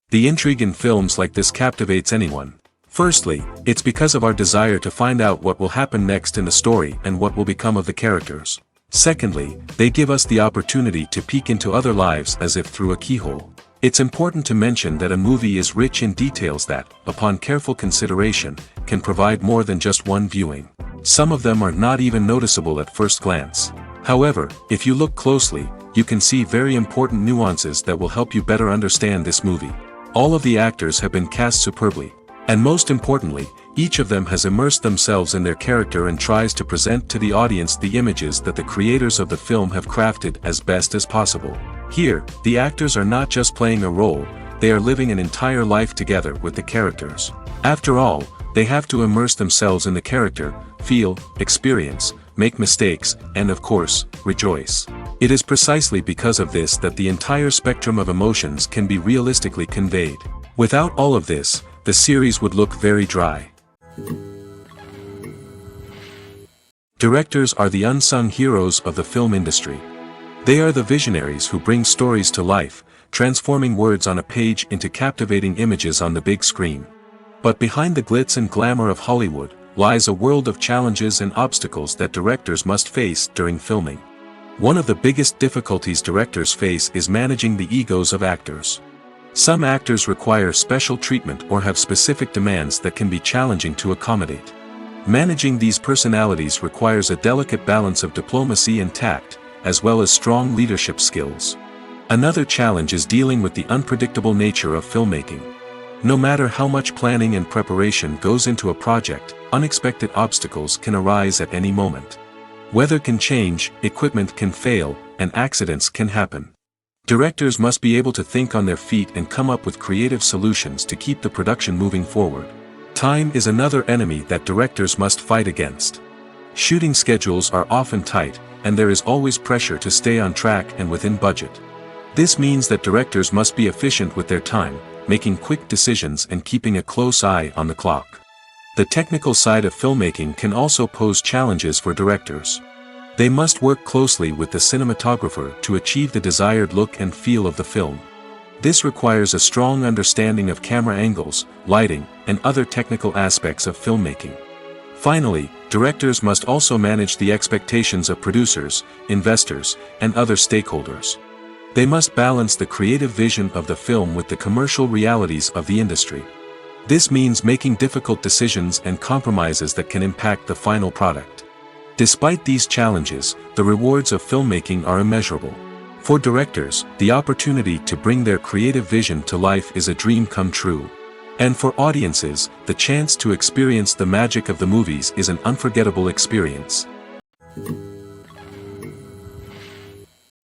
The intrigue in films like this captivates anyone. Firstly, it's because of our desire to find out what will happen next in the story and what will become of the characters. Secondly, they give us the opportunity to peek into other lives as if through a keyhole. It's important to mention that a movie is rich in details that, upon careful consideration, can provide more than just one viewing. Some of them are not even noticeable at first glance. However, if you look closely, you can see very important nuances that will help you better understand this movie. All of the actors have been cast superbly. And most importantly, each of them has immersed themselves in their character and tries to present to the audience the images that the creators of the film have crafted as best as possible. Here, the actors are not just playing a role, they are living an entire life together with the characters. After all, they have to immerse themselves in the character, feel, experience, make mistakes, and of course, rejoice. It is precisely because of this that the entire spectrum of emotions can be realistically conveyed. Without all of this, the series would look very dry. Directors are the unsung heroes of the film industry. They are the visionaries who bring stories to life, transforming words on a page into captivating images on the big screen. But behind the glitz and glamour of Hollywood, lies a world of challenges and obstacles that directors must face during filming. One of the biggest difficulties directors face is managing the egos of actors. Some actors require special treatment or have specific demands that can be challenging to accommodate. Managing these personalities requires a delicate balance of diplomacy and tact, as well as strong leadership skills. Another challenge is dealing with the unpredictable nature of filmmaking. No matter how much planning and preparation goes into a project, unexpected obstacles can arise at any moment. Weather can change, equipment can fail, and accidents can happen. Directors must be able to think on their feet and come up with creative solutions to keep the production moving forward. Time is another enemy that directors must fight against. Shooting schedules are often tight, and there is always pressure to stay on track and within budget. This means that directors must be efficient with their time, making quick decisions and keeping a close eye on the clock. The technical side of filmmaking can also pose challenges for directors. They must work closely with the cinematographer to achieve the desired look and feel of the film. This requires a strong understanding of camera angles, lighting, and other technical aspects of filmmaking. Finally, directors must also manage the expectations of producers, investors, and other stakeholders. They must balance the creative vision of the film with the commercial realities of the industry. This means making difficult decisions and compromises that can impact the final product. Despite these challenges, the rewards of filmmaking are immeasurable. For directors, the opportunity to bring their creative vision to life is a dream come true. And for audiences, the chance to experience the magic of the movies is an unforgettable experience.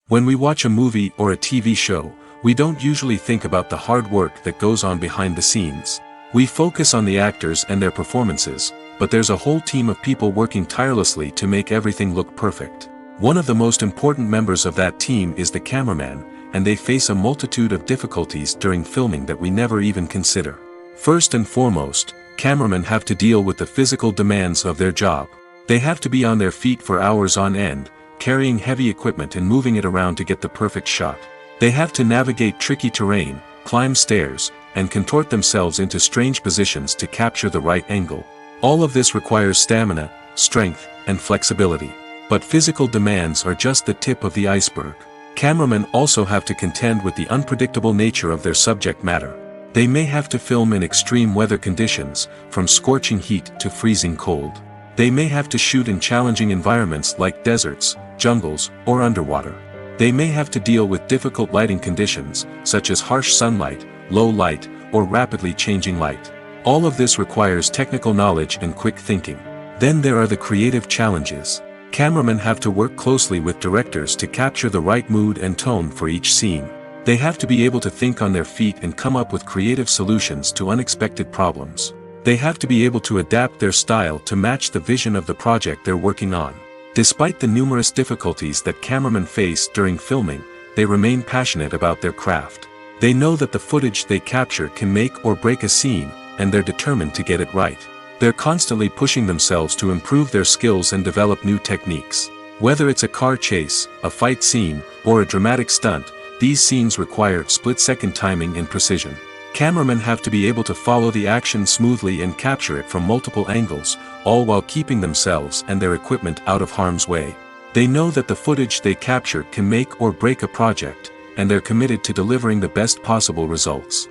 When we watch a movie or a TV show, we don't usually think about the hard work that goes on behind the scenes. We focus on the actors and their performances, but there's a whole team of people working tirelessly to make everything look perfect. One of the most important members of that team is the cameraman, and they face a multitude of difficulties during filming that we never even consider. First and foremost, cameramen have to deal with the physical demands of their job. They have to be on their feet for hours on end, carrying heavy equipment and moving it around to get the perfect shot. They have to navigate tricky terrain, climb stairs, and contort themselves into strange positions to capture the right angle. All of this requires stamina, strength, and flexibility. But physical demands are just the tip of the iceberg. Cameramen also have to contend with the unpredictable nature of their subject matter. They may have to film in extreme weather conditions, from scorching heat to freezing cold. They may have to shoot in challenging environments like deserts, jungles, or underwater. They may have to deal with difficult lighting conditions, such as harsh sunlight, low light, or rapidly changing light. All of this requires technical knowledge and quick thinking. Then there are the creative challenges. Cameramen have to work closely with directors to capture the right mood and tone for each scene. They have to be able to think on their feet and come up with creative solutions to unexpected problems. They have to be able to adapt their style to match the vision of the project they're working on. Despite the numerous difficulties that cameramen face during filming, they remain passionate about their craft. They know that the footage they capture can make or break a scene, and they're determined to get it right. They're constantly pushing themselves to improve their skills and develop new techniques. Whether it's a car chase, a fight scene, or a dramatic stunt, these scenes require split-second timing and precision. Cameramen have to be able to follow the action smoothly and capture it from multiple angles, all while keeping themselves and their equipment out of harm's way. They know that the footage they capture can make or break a project, and they're committed to delivering the best possible results.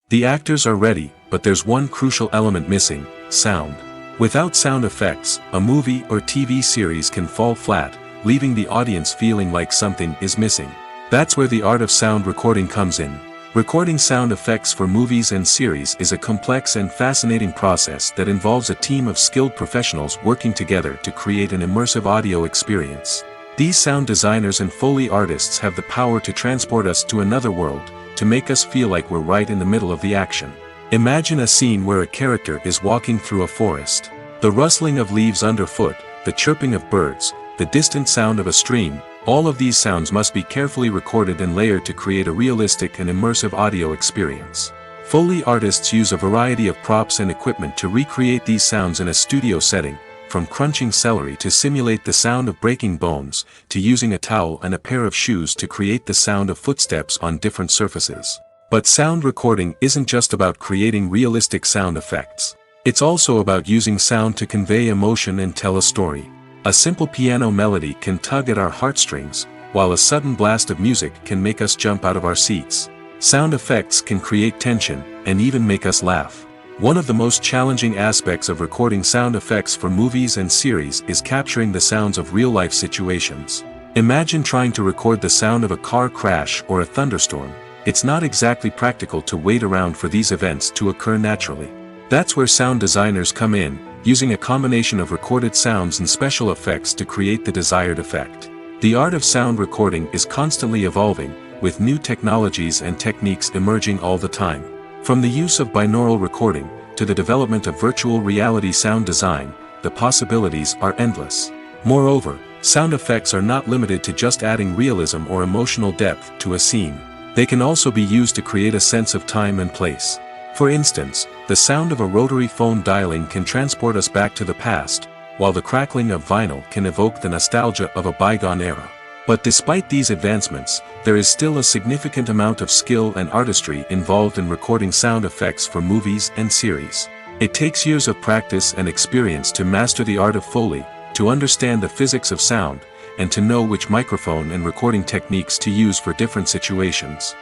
The actors are ready, but there's one crucial element missing: sound. Without sound effects, a movie or TV series can fall flat, leaving the audience feeling like something is missing. That's where the art of sound recording comes in. Recording sound effects for movies and series is a complex and fascinating process that involves a team of skilled professionals working together to create an immersive audio experience. These sound designers and Foley artists have the power to transport us to another world, to make us feel like we're right in the middle of the action. Imagine a scene where a character is walking through a forest. The rustling of leaves underfoot, the chirping of birds, the distant sound of a stream, all of these sounds must be carefully recorded and layered to create a realistic and immersive audio experience. Foley artists use a variety of props and equipment to recreate these sounds in a studio setting, from crunching celery to simulate the sound of breaking bones, to using a towel and a pair of shoes to create the sound of footsteps on different surfaces. But sound recording isn't just about creating realistic sound effects. It's also about using sound to convey emotion and tell a story. A simple piano melody can tug at our heartstrings, while a sudden blast of music can make us jump out of our seats. Sound effects can create tension, and even make us laugh. One of the most challenging aspects of recording sound effects for movies and series is capturing the sounds of real-life situations. Imagine trying to record the sound of a car crash or a thunderstorm. It's not exactly practical to wait around for these events to occur naturally. That's where sound designers come in, using a combination of recorded sounds and special effects to create the desired effect. The art of sound recording is constantly evolving, with new technologies and techniques emerging all the time. From the use of binaural recording, to the development of virtual reality sound design, the possibilities are endless. Moreover, sound effects are not limited to just adding realism or emotional depth to a scene. They can also be used to create a sense of time and place. For instance, the sound of a rotary phone dialing can transport us back to the past, while the crackling of vinyl can evoke the nostalgia of a bygone era. But despite these advancements, there is still a significant amount of skill and artistry involved in recording sound effects for movies and series. It takes years of practice and experience to master the art of Foley, to understand the physics of sound, and to know which microphone and recording techniques to use for different situations.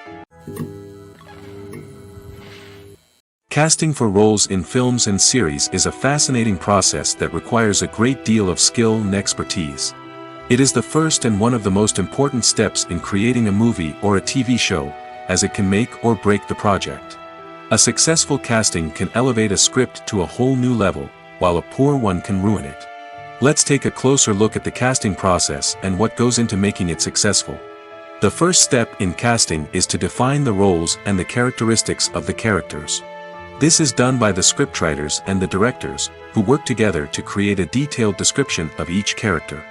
Casting for roles in films and series is a fascinating process that requires a great deal of skill and expertise. It is the first and one of the most important steps in creating a movie or a TV show, as it can make or break the project. A successful casting can elevate a script to a whole new level, while a poor one can ruin it. Let's take a closer look at the casting process and what goes into making it successful. The first step in casting is to define the roles and the characteristics of the characters. This is done by the scriptwriters and the directors, who work together to create a detailed description of each character.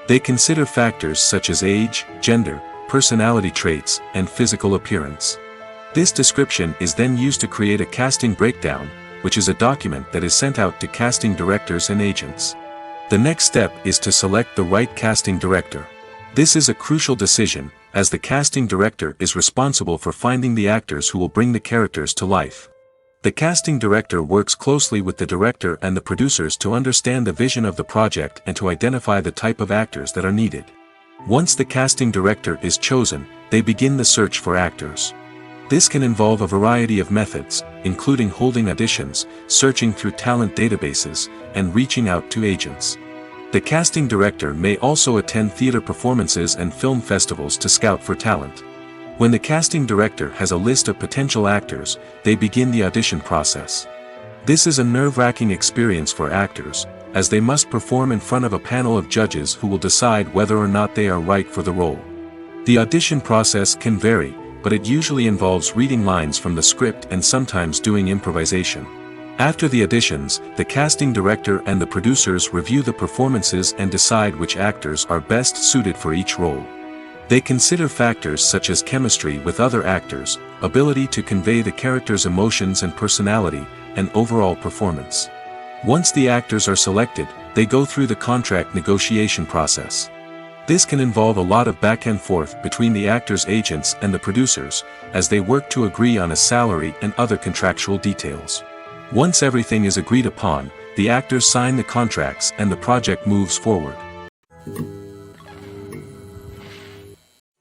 They consider factors such as age, gender, personality traits, and physical appearance. This description is then used to create a casting breakdown, which is a document that is sent out to casting directors and agents. The next step is to select the right casting director. This is a crucial decision, as the casting director is responsible for finding the actors who will bring the characters to life. The casting director works closely with the director and the producers to understand the vision of the project and to identify the type of actors that are needed. Once the casting director is chosen, they begin the search for actors. This can involve a variety of methods, including holding auditions, searching through talent databases, and reaching out to agents. The casting director may also attend theater performances and film festivals to scout for talent. When the casting director has a list of potential actors, they begin the audition process. This is a nerve-wracking experience for actors, as they must perform in front of a panel of judges who will decide whether or not they are right for the role. The audition process can vary, but it usually involves reading lines from the script and sometimes doing improvisation. After the auditions, the casting director and the producers review the performances and decide which actors are best suited for each role. They consider factors such as chemistry with other actors, ability to convey the character's emotions and personality, and overall performance. Once the actors are selected, they go through the contract negotiation process. This can involve a lot of back and forth between the actors' agents and the producers, as they work to agree on a salary and other contractual details. Once everything is agreed upon, the actors sign the contracts and the project moves forward.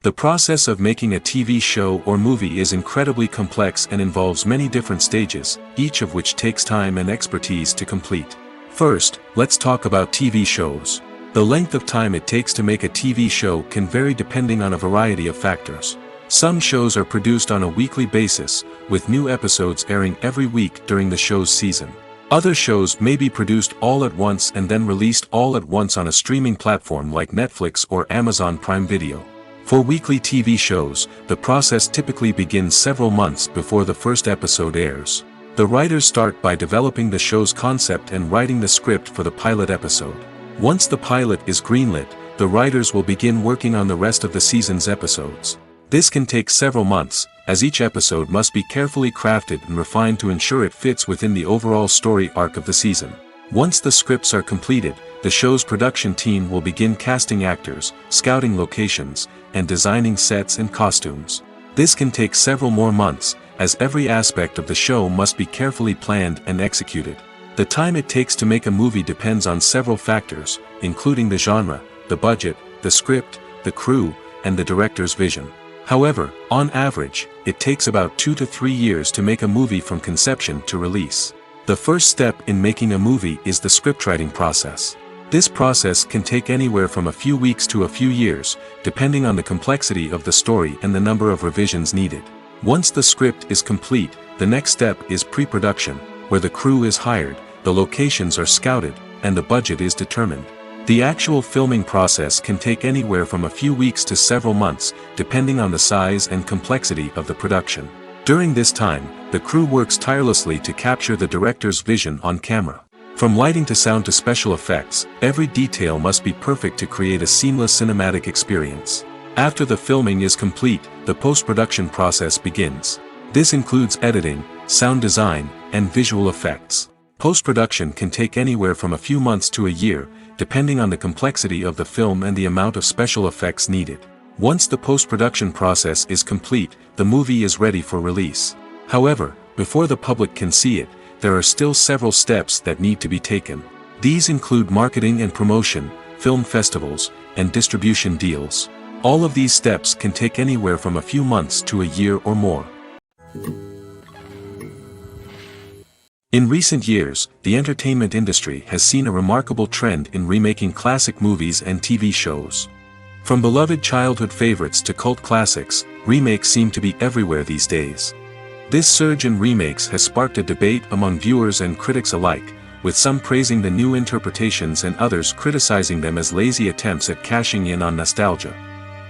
The process of making a TV show or movie is incredibly complex and involves many different stages, each of which takes time and expertise to complete. First, let's talk about TV shows. The length of time it takes to make a TV show can vary depending on a variety of factors. Some shows are produced on a weekly basis, with new episodes airing every week during the show's season. Other shows may be produced all at once and then released all at once on a streaming platform like Netflix or Amazon Prime Video. For weekly TV shows, the process typically begins several months before the first episode airs. The writers start by developing the show's concept and writing the script for the pilot episode. Once the pilot is greenlit, the writers will begin working on the rest of the season's episodes. This can take several months, as each episode must be carefully crafted and refined to ensure it fits within the overall story arc of the season. Once the scripts are completed, the show's production team will begin casting actors, scouting locations, and designing sets and costumes. This can take several more months, as every aspect of the show must be carefully planned and executed. The time it takes to make a movie depends on several factors, including the genre, the budget, the script, the crew, and the director's vision. However, on average, it takes about 2 to 3 years to make a movie from conception to release. The first step in making a movie is the scriptwriting process. This process can take anywhere from a few weeks to a few years, depending on the complexity of the story and the number of revisions needed. Once the script is complete, the next step is pre-production, where the crew is hired, the locations are scouted, and the budget is determined. The actual filming process can take anywhere from a few weeks to several months, depending on the size and complexity of the production. During this time, the crew works tirelessly to capture the director's vision on camera. From lighting to sound to special effects, every detail must be perfect to create a seamless cinematic experience. After the filming is complete, the post-production process begins. This includes editing, sound design, and visual effects. Post-production can take anywhere from a few months to a year, depending on the complexity of the film and the amount of special effects needed. Once the post-production process is complete, the movie is ready for release. However, before the public can see it, there are still several steps that need to be taken. These include marketing and promotion, film festivals, and distribution deals. All of these steps can take anywhere from a few months to a year or more. In recent years, the entertainment industry has seen a remarkable trend in remaking classic movies and TV shows. From beloved childhood favorites to cult classics, remakes seem to be everywhere these days. This surge in remakes has sparked a debate among viewers and critics alike, with some praising the new interpretations and others criticizing them as lazy attempts at cashing in on nostalgia.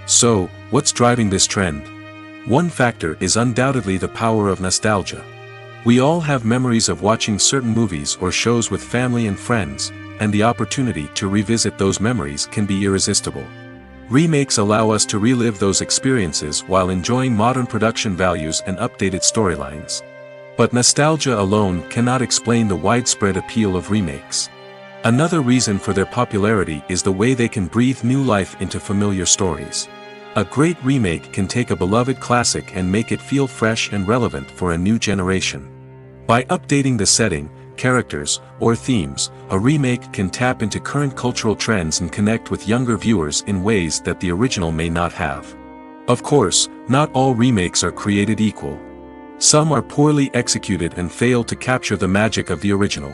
So, what's driving this trend? One factor is undoubtedly the power of nostalgia. We all have memories of watching certain movies or shows with family and friends, and the opportunity to revisit those memories can be irresistible. Remakes allow us to relive those experiences while enjoying modern production values and updated storylines. But nostalgia alone cannot explain the widespread appeal of remakes. Another reason for their popularity is the way they can breathe new life into familiar stories. A great remake can take a beloved classic and make it feel fresh and relevant for a new generation. By updating the setting, characters, or themes, a remake can tap into current cultural trends and connect with younger viewers in ways that the original may not have. Of course, not all remakes are created equal. Some are poorly executed and fail to capture the magic of the original.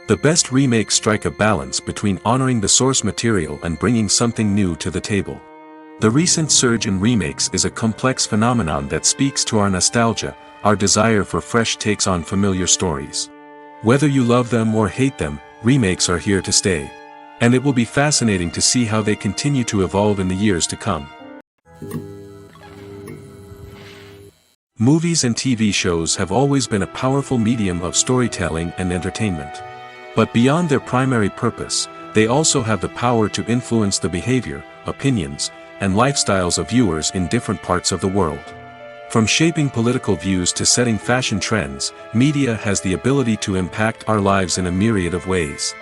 The best remakes strike a balance between honoring the source material and bringing something new to the table. The recent surge in remakes is a complex phenomenon that speaks to our nostalgia, our desire for fresh takes on familiar stories. Whether you love them or hate them, remakes are here to stay. And it will be fascinating to see how they continue to evolve in the years to come. Movies and TV shows have always been a powerful medium of storytelling and entertainment. But beyond their primary purpose, they also have the power to influence the behavior, opinions, and lifestyles of viewers in different parts of the world. From shaping political views to setting fashion trends, media has the ability to impact our lives in a myriad of ways.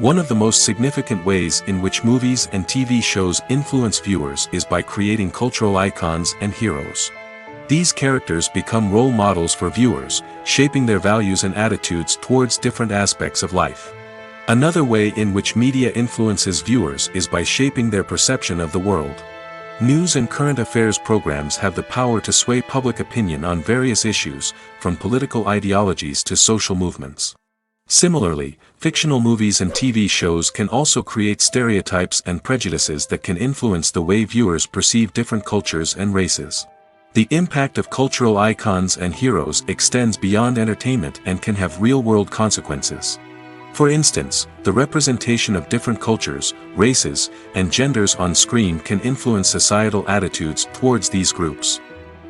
One of the most significant ways in which movies and TV shows influence viewers is by creating cultural icons and heroes. These characters become role models for viewers, shaping their values and attitudes towards different aspects of life. Another way in which media influences viewers is by shaping their perception of the world. News and current affairs programs have the power to sway public opinion on various issues, from political ideologies to social movements. Similarly, fictional movies and TV shows can also create stereotypes and prejudices that can influence the way viewers perceive different cultures and races. The impact of cultural icons and heroes extends beyond entertainment and can have real-world consequences. For instance, the representation of different cultures, races, and genders on screen can influence societal attitudes towards these groups.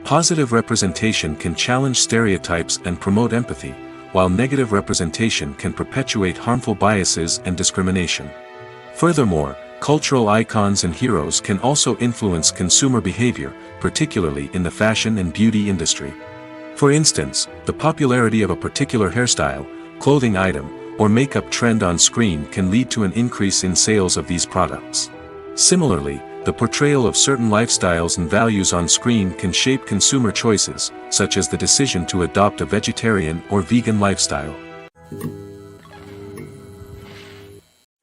Positive representation can challenge stereotypes and promote empathy, while negative representation can perpetuate harmful biases and discrimination. Furthermore, cultural icons and heroes can also influence consumer behavior, particularly in the fashion and beauty industry. For instance, the popularity of a particular hairstyle, clothing item, or makeup trend on screen can lead to an increase in sales of these products. Similarly, the portrayal of certain lifestyles and values on screen can shape consumer choices, such as the decision to adopt a vegetarian or vegan lifestyle.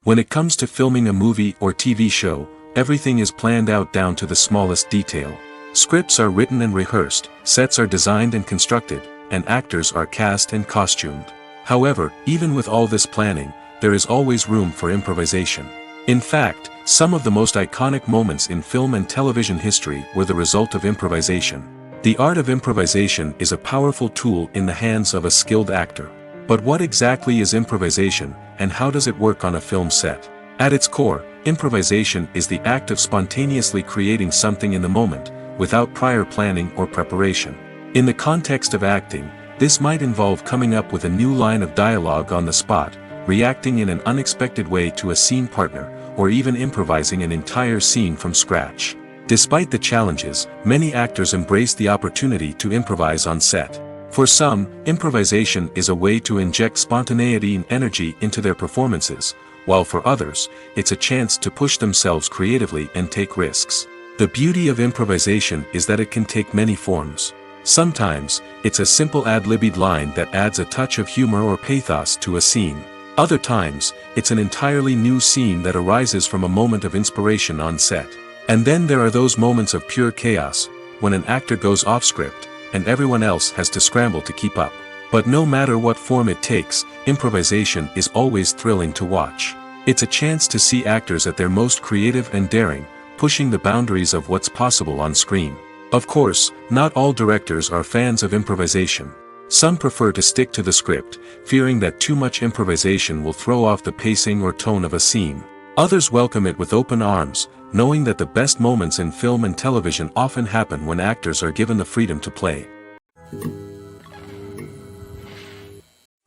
When it comes to filming a movie or TV show, everything is planned out down to the smallest detail. Scripts are written and rehearsed, sets are designed and constructed, and actors are cast and costumed. However, even with all this planning, there is always room for improvisation. In fact, some of the most iconic moments in film and television history were the result of improvisation. The art of improvisation is a powerful tool in the hands of a skilled actor. But what exactly is improvisation, and how does it work on a film set? At its core, improvisation is the act of spontaneously creating something in the moment, without prior planning or preparation. In the context of acting, this might involve coming up with a new line of dialogue on the spot, reacting in an unexpected way to a scene partner, or even improvising an entire scene from scratch. Despite the challenges, many actors embrace the opportunity to improvise on set. For some, improvisation is a way to inject spontaneity and energy into their performances, while for others, it's a chance to push themselves creatively and take risks. The beauty of improvisation is that it can take many forms. Sometimes, it's a simple ad-libbed line that adds a touch of humor or pathos to a scene. Other times, it's an entirely new scene that arises from a moment of inspiration on set. And then there are those moments of pure chaos, when an actor goes off script, and everyone else has to scramble to keep up. But no matter what form it takes, improvisation is always thrilling to watch. It's a chance to see actors at their most creative and daring, pushing the boundaries of what's possible on screen. Of course, not all directors are fans of improvisation. Some prefer to stick to the script, fearing that too much improvisation will throw off the pacing or tone of a scene. Others welcome it with open arms, knowing that the best moments in film and television often happen when actors are given the freedom to play.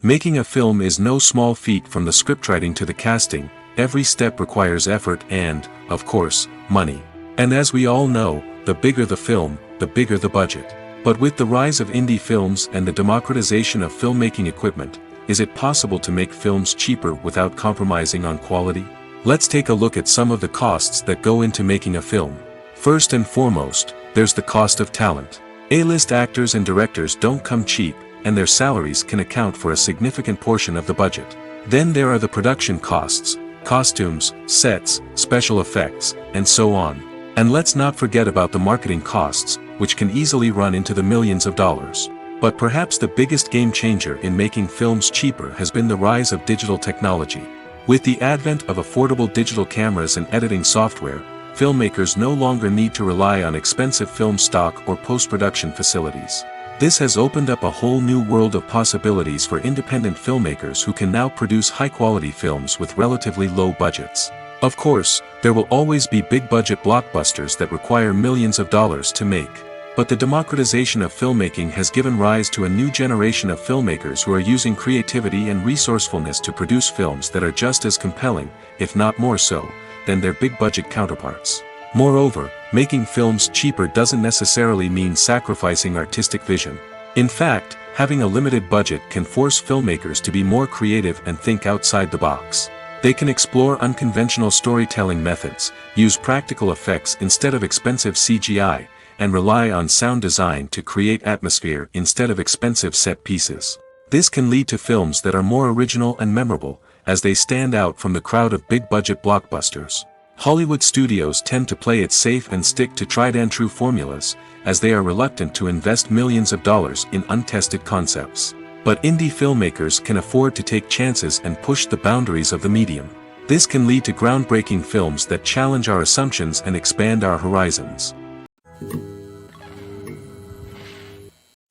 Making a film is no small feat. From the scriptwriting to the casting, every step requires effort and, of course, money. And as we all know, the bigger the film, the bigger the budget. But with the rise of indie films and the democratization of filmmaking equipment, is it possible to make films cheaper without compromising on quality? Let's take a look at some of the costs that go into making a film. First and foremost, there's the cost of talent. A-list actors and directors don't come cheap, and their salaries can account for a significant portion of the budget. Then there are the production costs, costumes, sets, special effects, and so on. And let's not forget about the marketing costs, which can easily run into the millions of dollars. But perhaps the biggest game changer in making films cheaper has been the rise of digital technology. With the advent of affordable digital cameras and editing software, filmmakers no longer need to rely on expensive film stock or post-production facilities. This has opened up a whole new world of possibilities for independent filmmakers who can now produce high-quality films with relatively low budgets. Of course, there will always be big-budget blockbusters that require millions of dollars to make. But the democratization of filmmaking has given rise to a new generation of filmmakers who are using creativity and resourcefulness to produce films that are just as compelling, if not more so, than their big-budget counterparts. Moreover, making films cheaper doesn't necessarily mean sacrificing artistic vision. In fact, having a limited budget can force filmmakers to be more creative and think outside the box. They can explore unconventional storytelling methods, use practical effects instead of expensive CGI, and rely on sound design to create atmosphere instead of expensive set pieces. This can lead to films that are more original and memorable, as they stand out from the crowd of big-budget blockbusters. Hollywood studios tend to play it safe and stick to tried-and-true formulas, as they are reluctant to invest millions of dollars in untested concepts. But indie filmmakers can afford to take chances and push the boundaries of the medium. This can lead to groundbreaking films that challenge our assumptions and expand our horizons.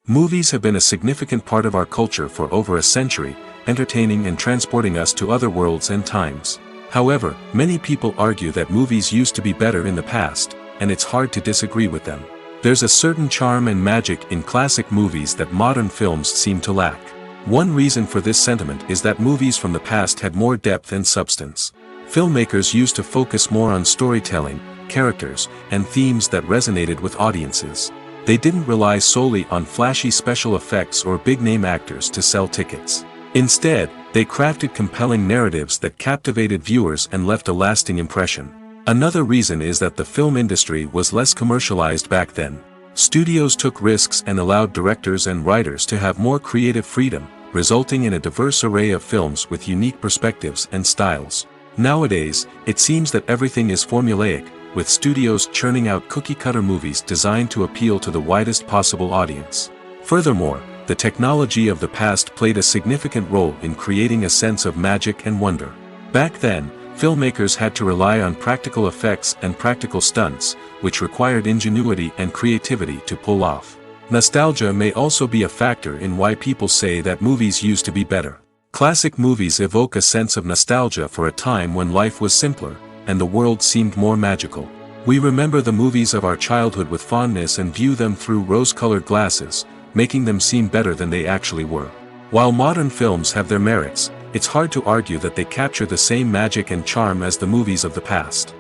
Movies have been a significant part of our culture for over a century, entertaining and transporting us to other worlds and times. However, many people argue that movies used to be better in the past, and it's hard to disagree with them. There's a certain charm and magic in classic movies that modern films seem to lack. One reason for this sentiment is that movies from the past had more depth and substance. Filmmakers used to focus more on storytelling, characters, and themes that resonated with audiences. They didn't rely solely on flashy special effects or big-name actors to sell tickets. Instead, they crafted compelling narratives that captivated viewers and left a lasting impression. Another reason is that the film industry was less commercialized back then. Studios took risks and allowed directors and writers to have more creative freedom, resulting in a diverse array of films with unique perspectives and styles. Nowadays, it seems that everything is formulaic, with studios churning out cookie-cutter movies designed to appeal to the widest possible audience. Furthermore, the technology of the past played a significant role in creating a sense of magic and wonder. Back then, filmmakers had to rely on practical effects and practical stunts, which required ingenuity and creativity to pull off. Nostalgia may also be a factor in why people say that movies used to be better. Classic movies evoke a sense of nostalgia for a time when life was simpler, and the world seemed more magical. We remember the movies of our childhood with fondness and view them through rose-colored glasses, making them seem better than they actually were. While modern films have their merits, it's hard to argue that they capture the same magic and charm as the movies of the past.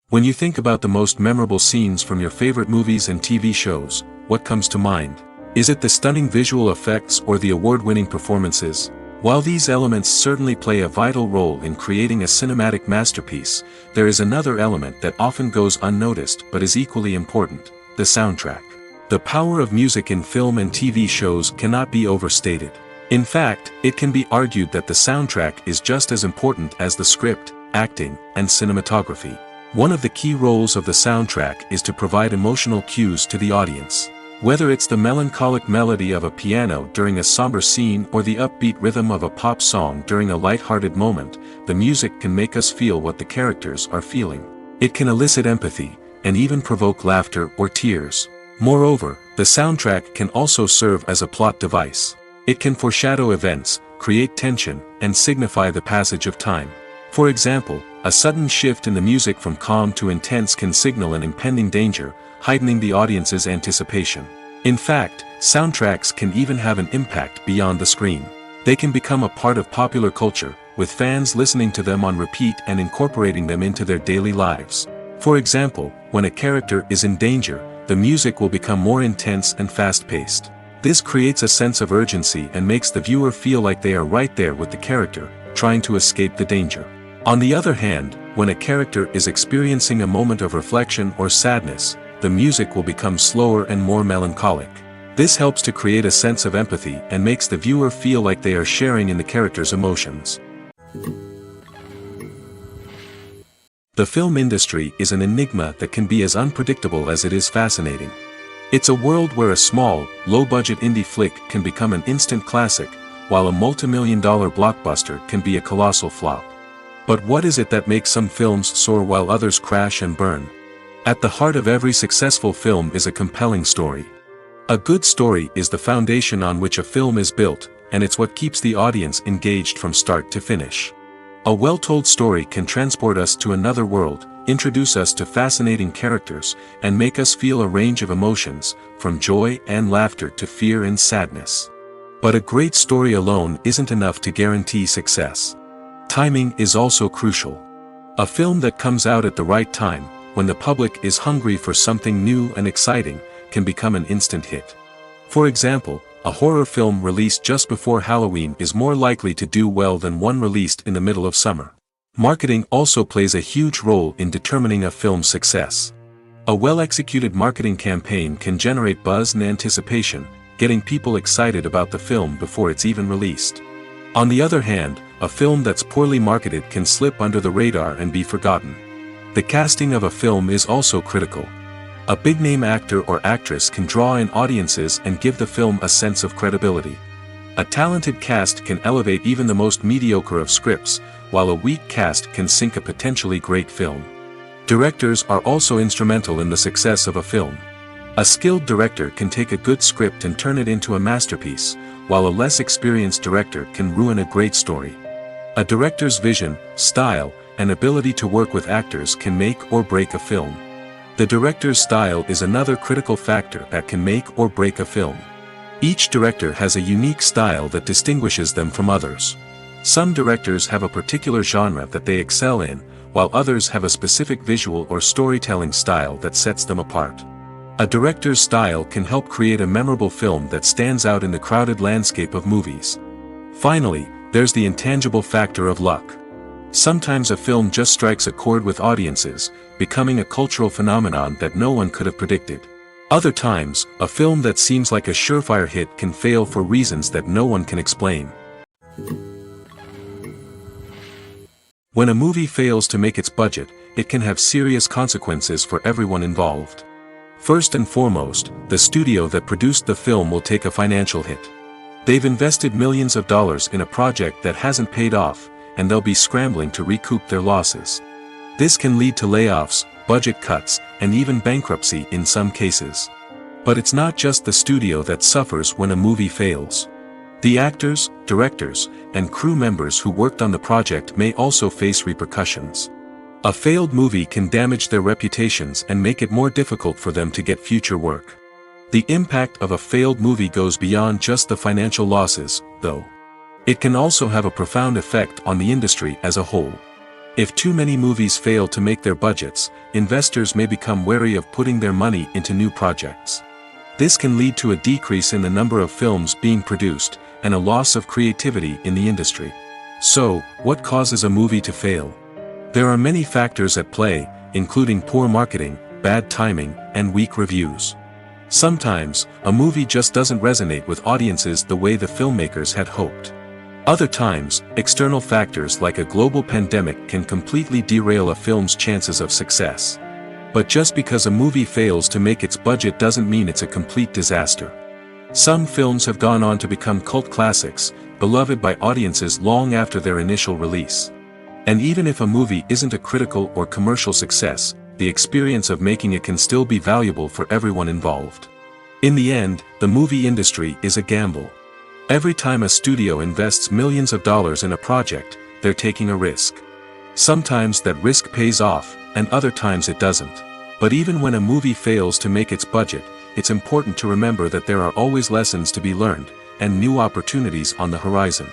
When you think about the most memorable scenes from your favorite movies and TV shows, what comes to mind? Is it the stunning visual effects or the award-winning performances? While these elements certainly play a vital role in creating a cinematic masterpiece, there is another element that often goes unnoticed but is equally important: the soundtrack. The power of music in film and TV shows cannot be overstated. In fact, it can be argued that the soundtrack is just as important as the script, acting, and cinematography. One of the key roles of the soundtrack is to provide emotional cues to the audience. Whether it's the melancholic melody of a piano during a somber scene or the upbeat rhythm of a pop song during a light-hearted moment, the music can make us feel what the characters are feeling. It can elicit empathy, and even provoke laughter or tears. Moreover, the soundtrack can also serve as a plot device. It can foreshadow events, create tension, and signify the passage of time. For example, a sudden shift in the music from calm to intense can signal an impending danger, heightening the audience's anticipation. In fact, soundtracks can even have an impact beyond the screen. They can become a part of popular culture, with fans listening to them on repeat and incorporating them into their daily lives. For example, when a character is in danger, the music will become more intense and fast-paced. This creates a sense of urgency and makes the viewer feel like they are right there with the character, trying to escape the danger. On the other hand, when a character is experiencing a moment of reflection or sadness, the music will become slower and more melancholic. This helps to create a sense of empathy and makes the viewer feel like they are sharing in the character's emotions. The film industry is an enigma that can be as unpredictable as it is fascinating. It's a world where a small, low-budget indie flick can become an instant classic, while a multi-million-dollar blockbuster can be a colossal flop. But what is it that makes some films soar while others crash and burn? At the heart of every successful film is a compelling story. A good story is the foundation on which a film is built, and it's what keeps the audience engaged from start to finish. A well-told story can transport us to another world, introduce us to fascinating characters, and make us feel a range of emotions, from joy and laughter to fear and sadness. But a great story alone isn't enough to guarantee success. Timing is also crucial. A film that comes out at the right time, when the public is hungry for something new and exciting, can become an instant hit. For example, A horror film released just before Halloween is more likely to do well than one released in the middle of summer. Marketing also plays a huge role in determining a film's success. A well-executed marketing campaign can generate buzz and anticipation, getting people excited about the film before it's even released. On the other hand, a film that's poorly marketed can slip under the radar and be forgotten. The casting of a film is also critical. A big-name actor or actress can draw in audiences and give the film a sense of credibility. A talented cast can elevate even the most mediocre of scripts, while a weak cast can sink a potentially great film. Directors are also instrumental in the success of a film. A skilled director can take a good script and turn it into a masterpiece, while a less experienced director can ruin a great story. A director's vision, style, and ability to work with actors can make or break a film. The director's style is another critical factor that can make or break a film. Each director has a unique style that distinguishes them from others. Some directors have a particular genre that they excel in, while others have a specific visual or storytelling style that sets them apart. A director's style can help create a memorable film that stands out in the crowded landscape of movies. Finally, there's the intangible factor of luck. Sometimes a film just strikes a chord with audiences, becoming a cultural phenomenon that no one could have predicted. Other times, a film that seems like a surefire hit can fail for reasons that no one can explain. When a movie fails to make its budget, it can have serious consequences for everyone involved. First and foremost, the studio that produced the film will take a financial hit. They've invested millions of dollars in a project that hasn't paid off, and they'll be scrambling to recoup their losses. This can lead to layoffs, budget cuts, and even bankruptcy in some cases. But it's not just the studio that suffers when a movie fails. The actors, directors, and crew members who worked on the project may also face repercussions. A failed movie can damage their reputations and make it more difficult for them to get future work. The impact of a failed movie goes beyond just the financial losses, though. It can also have a profound effect on the industry as a whole. If too many movies fail to make their budgets, investors may become wary of putting their money into new projects. This can lead to a decrease in the number of films being produced, and a loss of creativity in the industry. So, what causes a movie to fail? There are many factors at play, including poor marketing, bad timing, and weak reviews. Sometimes, a movie just doesn't resonate with audiences the way the filmmakers had hoped. Other times, external factors like a global pandemic can completely derail a film's chances of success. But just because a movie fails to make its budget doesn't mean it's a complete disaster. Some films have gone on to become cult classics, beloved by audiences long after their initial release. And even if a movie isn't a critical or commercial success, the experience of making it can still be valuable for everyone involved. In the end, the movie industry is a gamble. Every time a studio invests millions of dollars in a project, they're taking a risk. Sometimes that risk pays off, and other times it doesn't. But even when a movie fails to make its budget, it's important to remember that there are always lessons to be learned, and new opportunities on the horizon.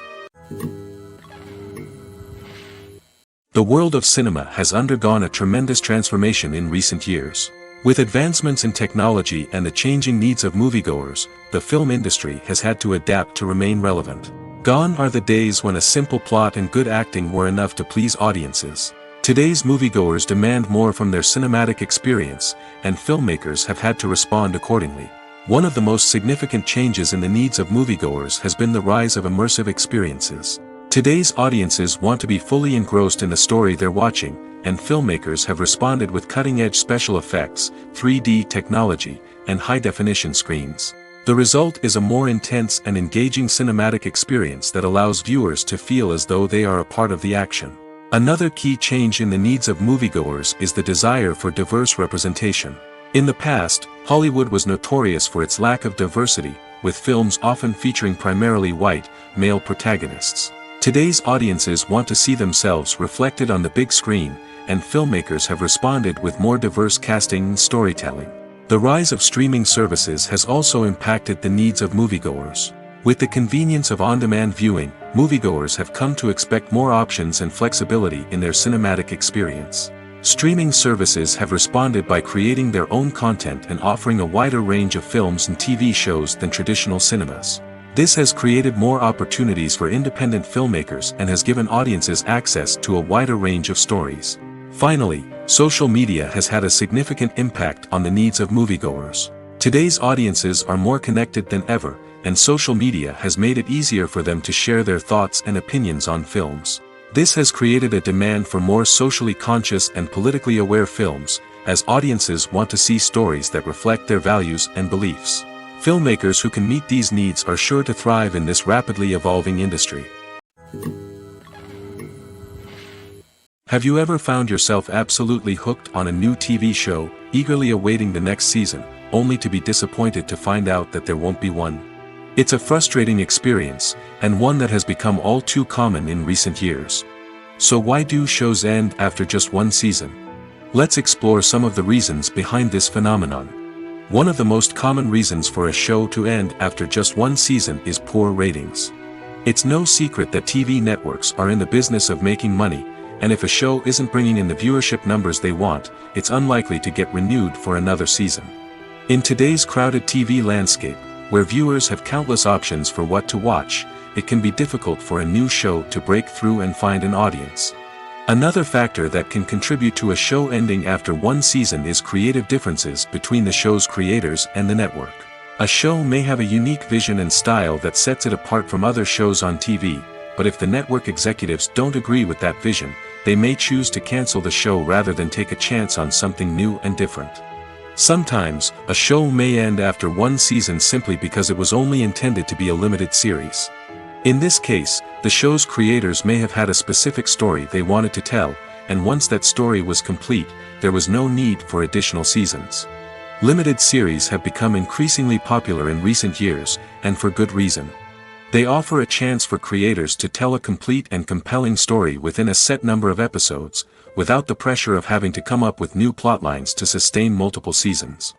The world of cinema has undergone a tremendous transformation in recent years. With advancements in technology and the changing needs of moviegoers, the film industry has had to adapt to remain relevant. Gone are the days when a simple plot and good acting were enough to please audiences. Today's moviegoers demand more from their cinematic experience, and filmmakers have had to respond accordingly. One of the most significant changes in the needs of moviegoers has been the rise of immersive experiences. Today's audiences want to be fully engrossed in the story they're watching, and filmmakers have responded with cutting-edge special effects, 3D technology, and high-definition screens. The result is a more intense and engaging cinematic experience that allows viewers to feel as though they are a part of the action. Another key change in the needs of moviegoers is the desire for diverse representation. In the past, Hollywood was notorious for its lack of diversity, with films often featuring primarily white, male protagonists. Today's audiences want to see themselves reflected on the big screen, and filmmakers have responded with more diverse casting and storytelling. The rise of streaming services has also impacted the needs of moviegoers. With the convenience of on-demand viewing, moviegoers have come to expect more options and flexibility in their cinematic experience. Streaming services have responded by creating their own content and offering a wider range of films and TV shows than traditional cinemas. This has created more opportunities for independent filmmakers and has given audiences access to a wider range of stories. Finally, social media has had a significant impact on the needs of moviegoers. Today's audiences are more connected than ever, and social media has made it easier for them to share their thoughts and opinions on films. This has created a demand for more socially conscious and politically aware films, as audiences want to see stories that reflect their values and beliefs. Filmmakers who can meet these needs are sure to thrive in this rapidly evolving industry. Have you ever found yourself absolutely hooked on a new TV show, eagerly awaiting the next season, only to be disappointed to find out that there won't be one? It's a frustrating experience, and one that has become all too common in recent years. So why do shows end after just one season? Let's explore some of the reasons behind this phenomenon. One of the most common reasons for a show to end after just one season is poor ratings. It's no secret that TV networks are in the business of making money, and if a show isn't bringing in the viewership numbers they want, it's unlikely to get renewed for another season. In today's crowded TV landscape, where viewers have countless options for what to watch, it can be difficult for a new show to break through and find an audience. Another factor that can contribute to a show ending after one season is creative differences between the show's creators and the network. A show may have a unique vision and style that sets it apart from other shows on TV, but if the network executives don't agree with that vision, they may choose to cancel the show rather than take a chance on something new and different. Sometimes, a show may end after one season simply because it was only intended to be a limited series. In this case, the show's creators may have had a specific story they wanted to tell, and once that story was complete, there was no need for additional seasons. Limited series have become increasingly popular in recent years, and for good reason. They offer a chance for creators to tell a complete and compelling story within a set number of episodes, without the pressure of having to come up with new plotlines to sustain multiple seasons.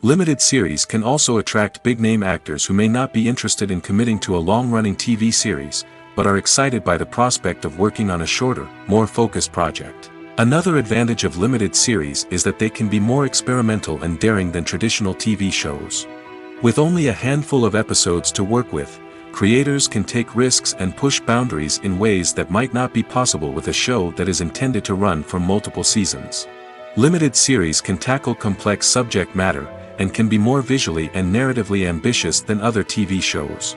Limited series can also attract big-name actors who may not be interested in committing to a long-running TV series, but are excited by the prospect of working on a shorter, more focused project. Another advantage of limited series is that they can be more experimental and daring than traditional TV shows. With only a handful of episodes to work with, creators can take risks and push boundaries in ways that might not be possible with a show that is intended to run for multiple seasons. Limited series can tackle complex subject matter, and can be more visually and narratively ambitious than other TV shows.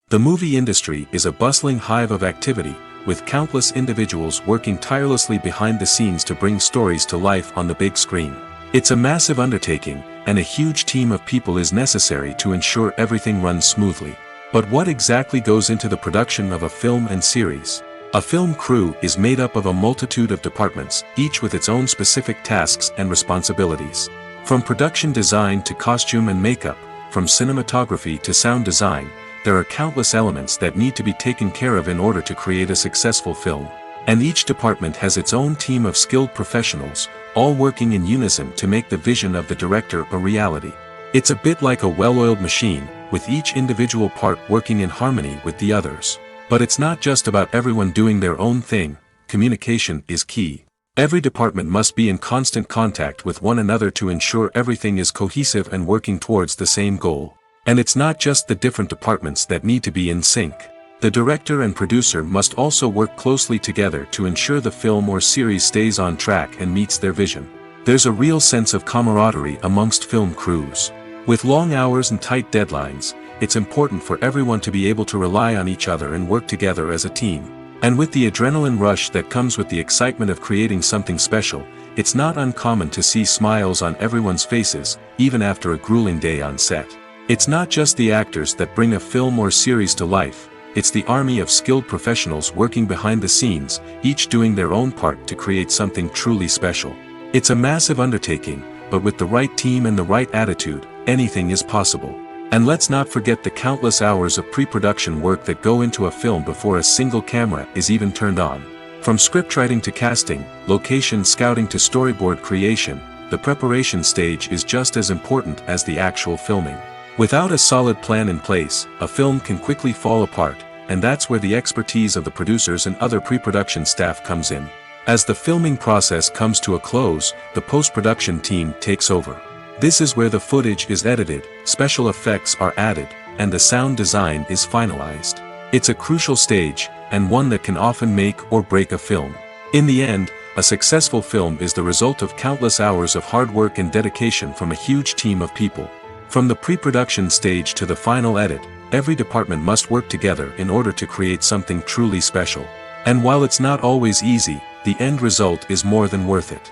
The movie industry is a bustling hive of activity, with countless individuals working tirelessly behind the scenes to bring stories to life on the big screen. It's a massive undertaking, and a huge team of people is necessary to ensure everything runs smoothly. But what exactly goes into the production of a film and series? A film crew is made up of a multitude of departments, each with its own specific tasks and responsibilities. From production design to costume and makeup, from cinematography to sound design, there are countless elements that need to be taken care of in order to create a successful film. And each department has its own team of skilled professionals, all working in unison to make the vision of the director a reality. It's a bit like a well-oiled machine, with each individual part working in harmony with the others. But it's not just about everyone doing their own thing. Communication is key. Every department must be in constant contact with one another to ensure everything is cohesive and working towards the same goal. And it's not just the different departments that need to be in sync. The director and producer must also work closely together to ensure the film or series stays on track and meets their vision. There's a real sense of camaraderie amongst film crews. With long hours and tight deadlines, it's important for everyone to be able to rely on each other and work together as a team. And with the adrenaline rush that comes with the excitement of creating something special, it's not uncommon to see smiles on everyone's faces, even after a grueling day on set. It's not just the actors that bring a film or series to life. It's the army of skilled professionals working behind the scenes, each doing their own part to create something truly special. It's a massive undertaking, but with the right team and the right attitude, anything is possible. And let's not forget the countless hours of pre-production work that go into a film before a single camera is even turned on. From scriptwriting to casting, location scouting to storyboard creation, the preparation stage is just as important as the actual filming. Without a solid plan in place, a film can quickly fall apart, and that's where the expertise of the producers and other pre-production staff comes in. As the filming process comes to a close, the post-production team takes over. This is where the footage is edited, special effects are added, and the sound design is finalized. It's a crucial stage, and one that can often make or break a film. In the end, a successful film is the result of countless hours of hard work and dedication from a huge team of people. From the pre-production stage to the final edit, every department must work together in order to create something truly special. And while it's not always easy, the end result is more than worth it.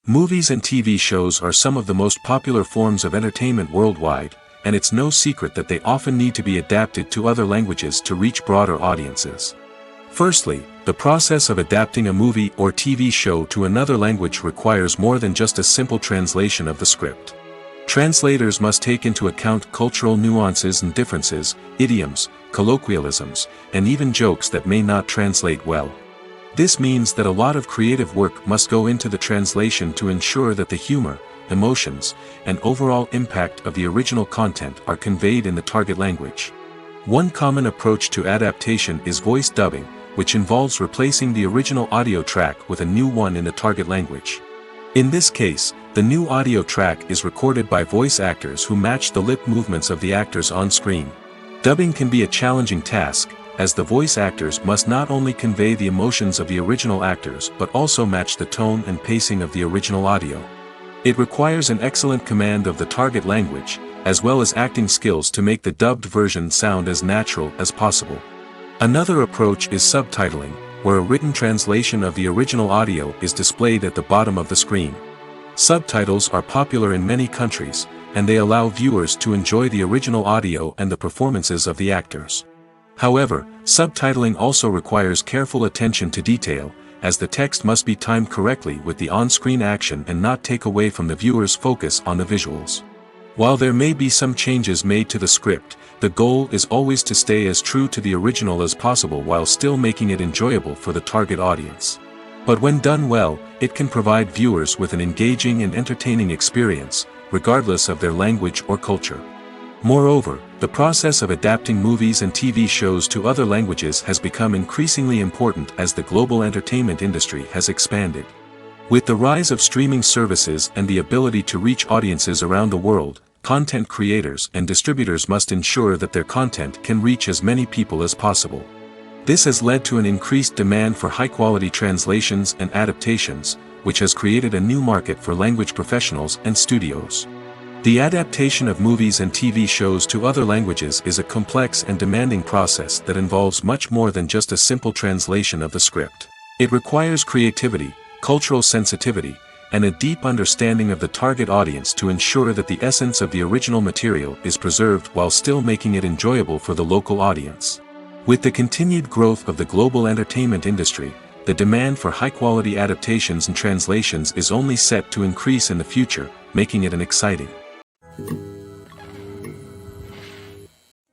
Movies and TV shows are some of the most popular forms of entertainment worldwide, and it's no secret that they often need to be adapted to other languages to reach broader audiences. Firstly, the process of adapting a movie or TV show to another language requires more than just a simple translation of the script. Translators must take into account cultural nuances and differences, idioms, colloquialisms, and even jokes that may not translate well. This means that a lot of creative work must go into the translation to ensure that the humor, emotions, and overall impact of the original content are conveyed in the target language. One common approach to adaptation is voice dubbing, which involves replacing the original audio track with a new one in the target language. In this case, the new audio track is recorded by voice actors who match the lip movements of the actors on screen. Dubbing can be a challenging task, as the voice actors must not only convey the emotions of the original actors but also match the tone and pacing of the original audio. It requires an excellent command of the target language, as well as acting skills to make the dubbed version sound as natural as possible. Another approach is subtitling, where a written translation of the original audio is displayed at the bottom of the screen. Subtitles are popular in many countries, and they allow viewers to enjoy the original audio and the performances of the actors. However, subtitling also requires careful attention to detail, as the text must be timed correctly with the on-screen action and not take away from the viewer's focus on the visuals. While there may be some changes made to the script, the goal is always to stay as true to the original as possible while still making it enjoyable for the target audience. But when done well, it can provide viewers with an engaging and entertaining experience, regardless of their language or culture. Moreover, the process of adapting movies and TV shows to other languages has become increasingly important as the global entertainment industry has expanded. With the rise of streaming services and the ability to reach audiences around the world, content creators and distributors must ensure that their content can reach as many people as possible. This has led to an increased demand for high-quality translations and adaptations, which has created a new market for language professionals and studios. The adaptation of movies and TV shows to other languages is a complex and demanding process that involves much more than just a simple translation of the script. It requires creativity, cultural sensitivity, and a deep understanding of the target audience to ensure that the essence of the original material is preserved while still making it enjoyable for the local audience. With the continued growth of the global entertainment industry, the demand for high-quality adaptations and translations is only set to increase in the future, making it an exciting.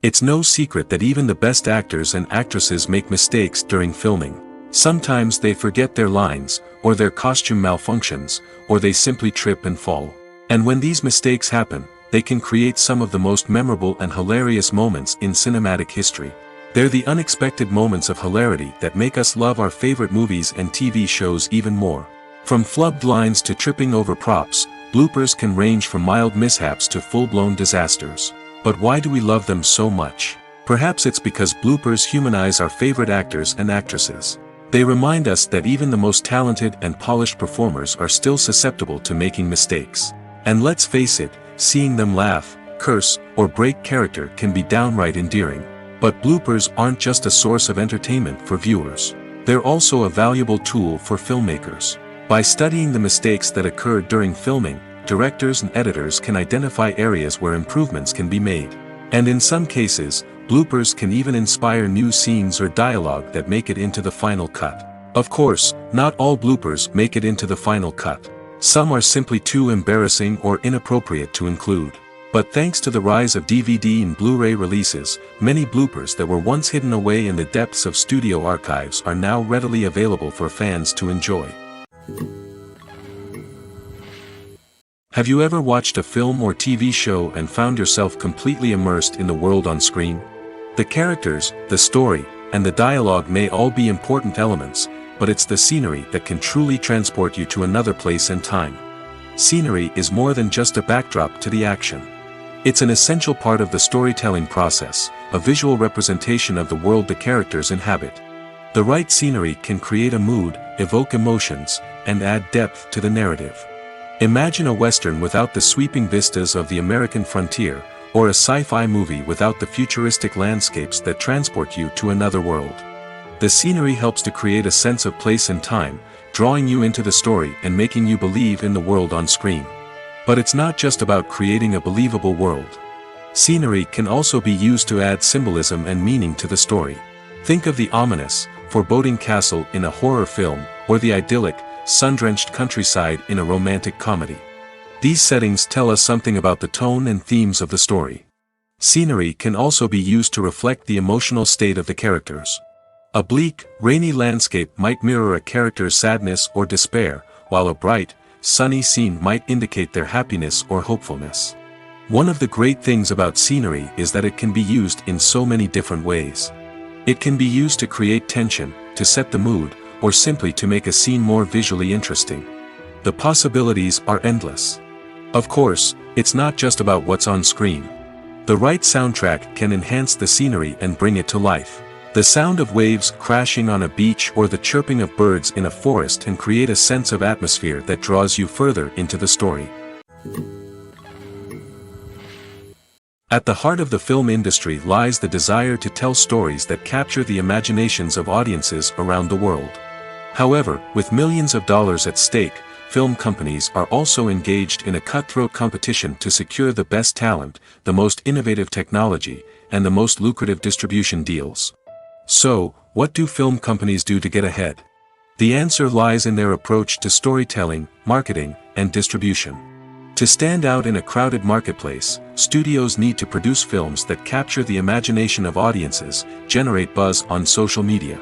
It's no secret that even the best actors and actresses make mistakes during filming. Sometimes they forget their lines, or their costume malfunctions, or they simply trip and fall. And when these mistakes happen, they can create some of the most memorable and hilarious moments in cinematic history. They're the unexpected moments of hilarity that make us love our favorite movies and TV shows even more. From flubbed lines to tripping over props, bloopers can range from mild mishaps to full-blown disasters. But why do we love them so much? Perhaps it's because bloopers humanize our favorite actors and actresses. They remind us that even the most talented and polished performers are still susceptible to making mistakes. And let's face it, seeing them laugh, curse, or break character can be downright endearing. But bloopers aren't just a source of entertainment for viewers. They're also a valuable tool for filmmakers. By studying the mistakes that occurred during filming, directors and editors can identify areas where improvements can be made. And in some cases, bloopers can even inspire new scenes or dialogue that make it into the final cut. Of course, not all bloopers make it into the final cut. Some are simply too embarrassing or inappropriate to include. But thanks to the rise of DVD and Blu-ray releases, many bloopers that were once hidden away in the depths of studio archives are now readily available for fans to enjoy. Have you ever watched a film or TV show and found yourself completely immersed in the world on screen? The characters, the story, and the dialogue may all be important elements, but it's the scenery that can truly transport you to another place and time. Scenery is more than just a backdrop to the action. It's an essential part of the storytelling process, a visual representation of the world the characters inhabit. The right scenery can create a mood, evoke emotions, and add depth to the narrative. Imagine a Western without the sweeping vistas of the American frontier, or a sci-fi movie without the futuristic landscapes that transport you to another world. The scenery helps to create a sense of place and time, drawing you into the story and making you believe in the world on screen. But it's not just about creating a believable world. Scenery can also be used to add symbolism and meaning to the story. Think of the ominous, foreboding castle in a horror film, or the idyllic, sun-drenched countryside in a romantic comedy. These settings tell us something about the tone and themes of the story. Scenery can also be used to reflect the emotional state of the characters. A bleak, rainy landscape might mirror a character's sadness or despair, while a bright, sunny scene might indicate their happiness or hopefulness. One of the great things about scenery is that it can be used in so many different ways. It can be used to create tension, to set the mood, or simply to make a scene more visually interesting. The possibilities are endless. Of course, it's not just about what's on screen. The right soundtrack can enhance the scenery and bring it to life. The sound of waves crashing on a beach or the chirping of birds in a forest can create a sense of atmosphere that draws you further into the story. At the heart of the film industry lies the desire to tell stories that capture the imaginations of audiences around the world. However, with millions of dollars at stake, film companies are also engaged in a cutthroat competition to secure the best talent, the most innovative technology, and the most lucrative distribution deals. So, what do film companies do to get ahead? The answer lies in their approach to storytelling, marketing, and distribution. To stand out in a crowded marketplace, studios need to produce films that capture the imagination of audiences, generate buzz on social media.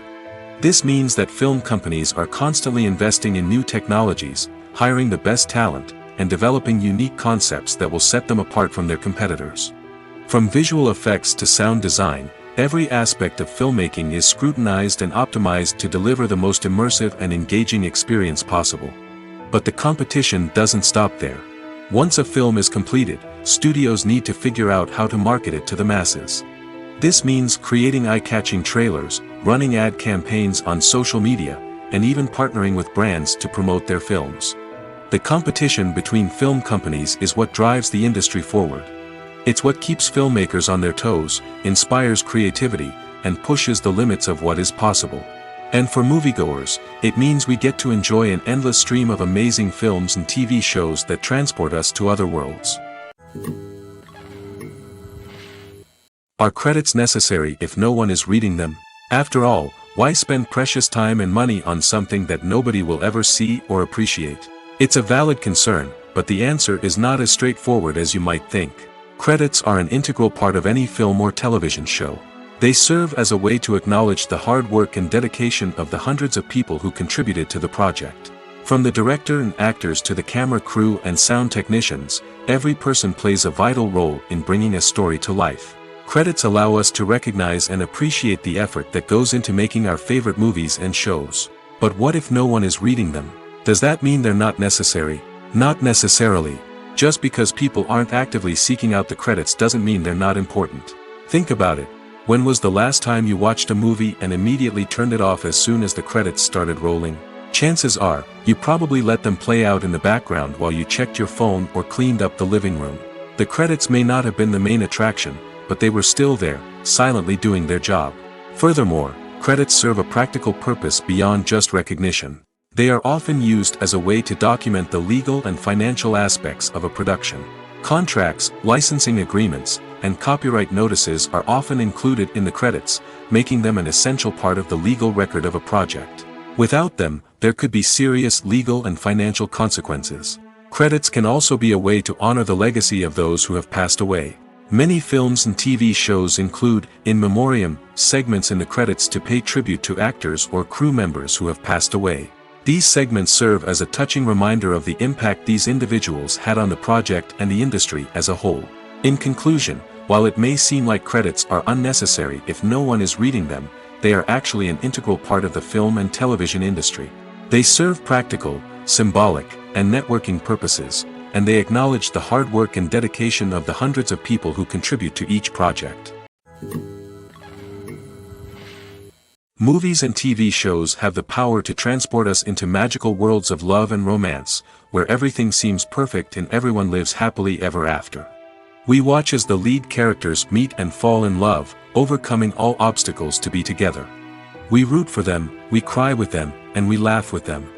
This means that film companies are constantly investing in new technologies, hiring the best talent, and developing unique concepts that will set them apart from their competitors. From visual effects to sound design, every aspect of filmmaking is scrutinized and optimized to deliver the most immersive and engaging experience possible. But the competition doesn't stop there. Once a film is completed, studios need to figure out how to market it to the masses. This means creating eye-catching trailers, running ad campaigns on social media, and even partnering with brands to promote their films. The competition between film companies is what drives the industry forward. It's what keeps filmmakers on their toes, inspires creativity, and pushes the limits of what is possible. And for moviegoers, it means we get to enjoy an endless stream of amazing films and TV shows that transport us to other worlds. Are credits necessary if no one is reading them? After all, why spend precious time and money on something that nobody will ever see or appreciate? It's a valid concern, but the answer is not as straightforward as you might think. Credits are an integral part of any film or television show. They serve as a way to acknowledge the hard work and dedication of the hundreds of people who contributed to the project. From the director and actors to the camera crew and sound technicians, every person plays a vital role in bringing a story to life. Credits allow us to recognize and appreciate the effort that goes into making our favorite movies and shows. But what if no one is reading them? Does that mean they're not necessary? Not necessarily. Just because people aren't actively seeking out the credits doesn't mean they're not important. Think about it. When was the last time you watched a movie and immediately turned it off as soon as the credits started rolling? Chances are, you probably let them play out in the background while you checked your phone or cleaned up the living room. The credits may not have been the main attraction, but they were still there, silently doing their job. Furthermore, credits serve a practical purpose beyond just recognition. They are often used as a way to document the legal and financial aspects of a production. Contracts, licensing agreements, and copyright notices are often included in the credits, making them an essential part of the legal record of a project. Without them, there could be serious legal and financial consequences. Credits can also be a way to honor the legacy of those who have passed away. Many films and TV shows include, in memoriam, segments in the credits to pay tribute to actors or crew members who have passed away. These segments serve as a touching reminder of the impact these individuals had on the project and the industry as a whole. In conclusion, while it may seem like credits are unnecessary if no one is reading them, they are actually an integral part of the film and television industry. They serve practical, symbolic, and networking purposes, and they acknowledge the hard work and dedication of the hundreds of people who contribute to each project. Movies and TV shows have the power to transport us into magical worlds of love and romance, where everything seems perfect and everyone lives happily ever after. We watch as the lead characters meet and fall in love, overcoming all obstacles to be together. We root for them, we cry with them, and we laugh with them.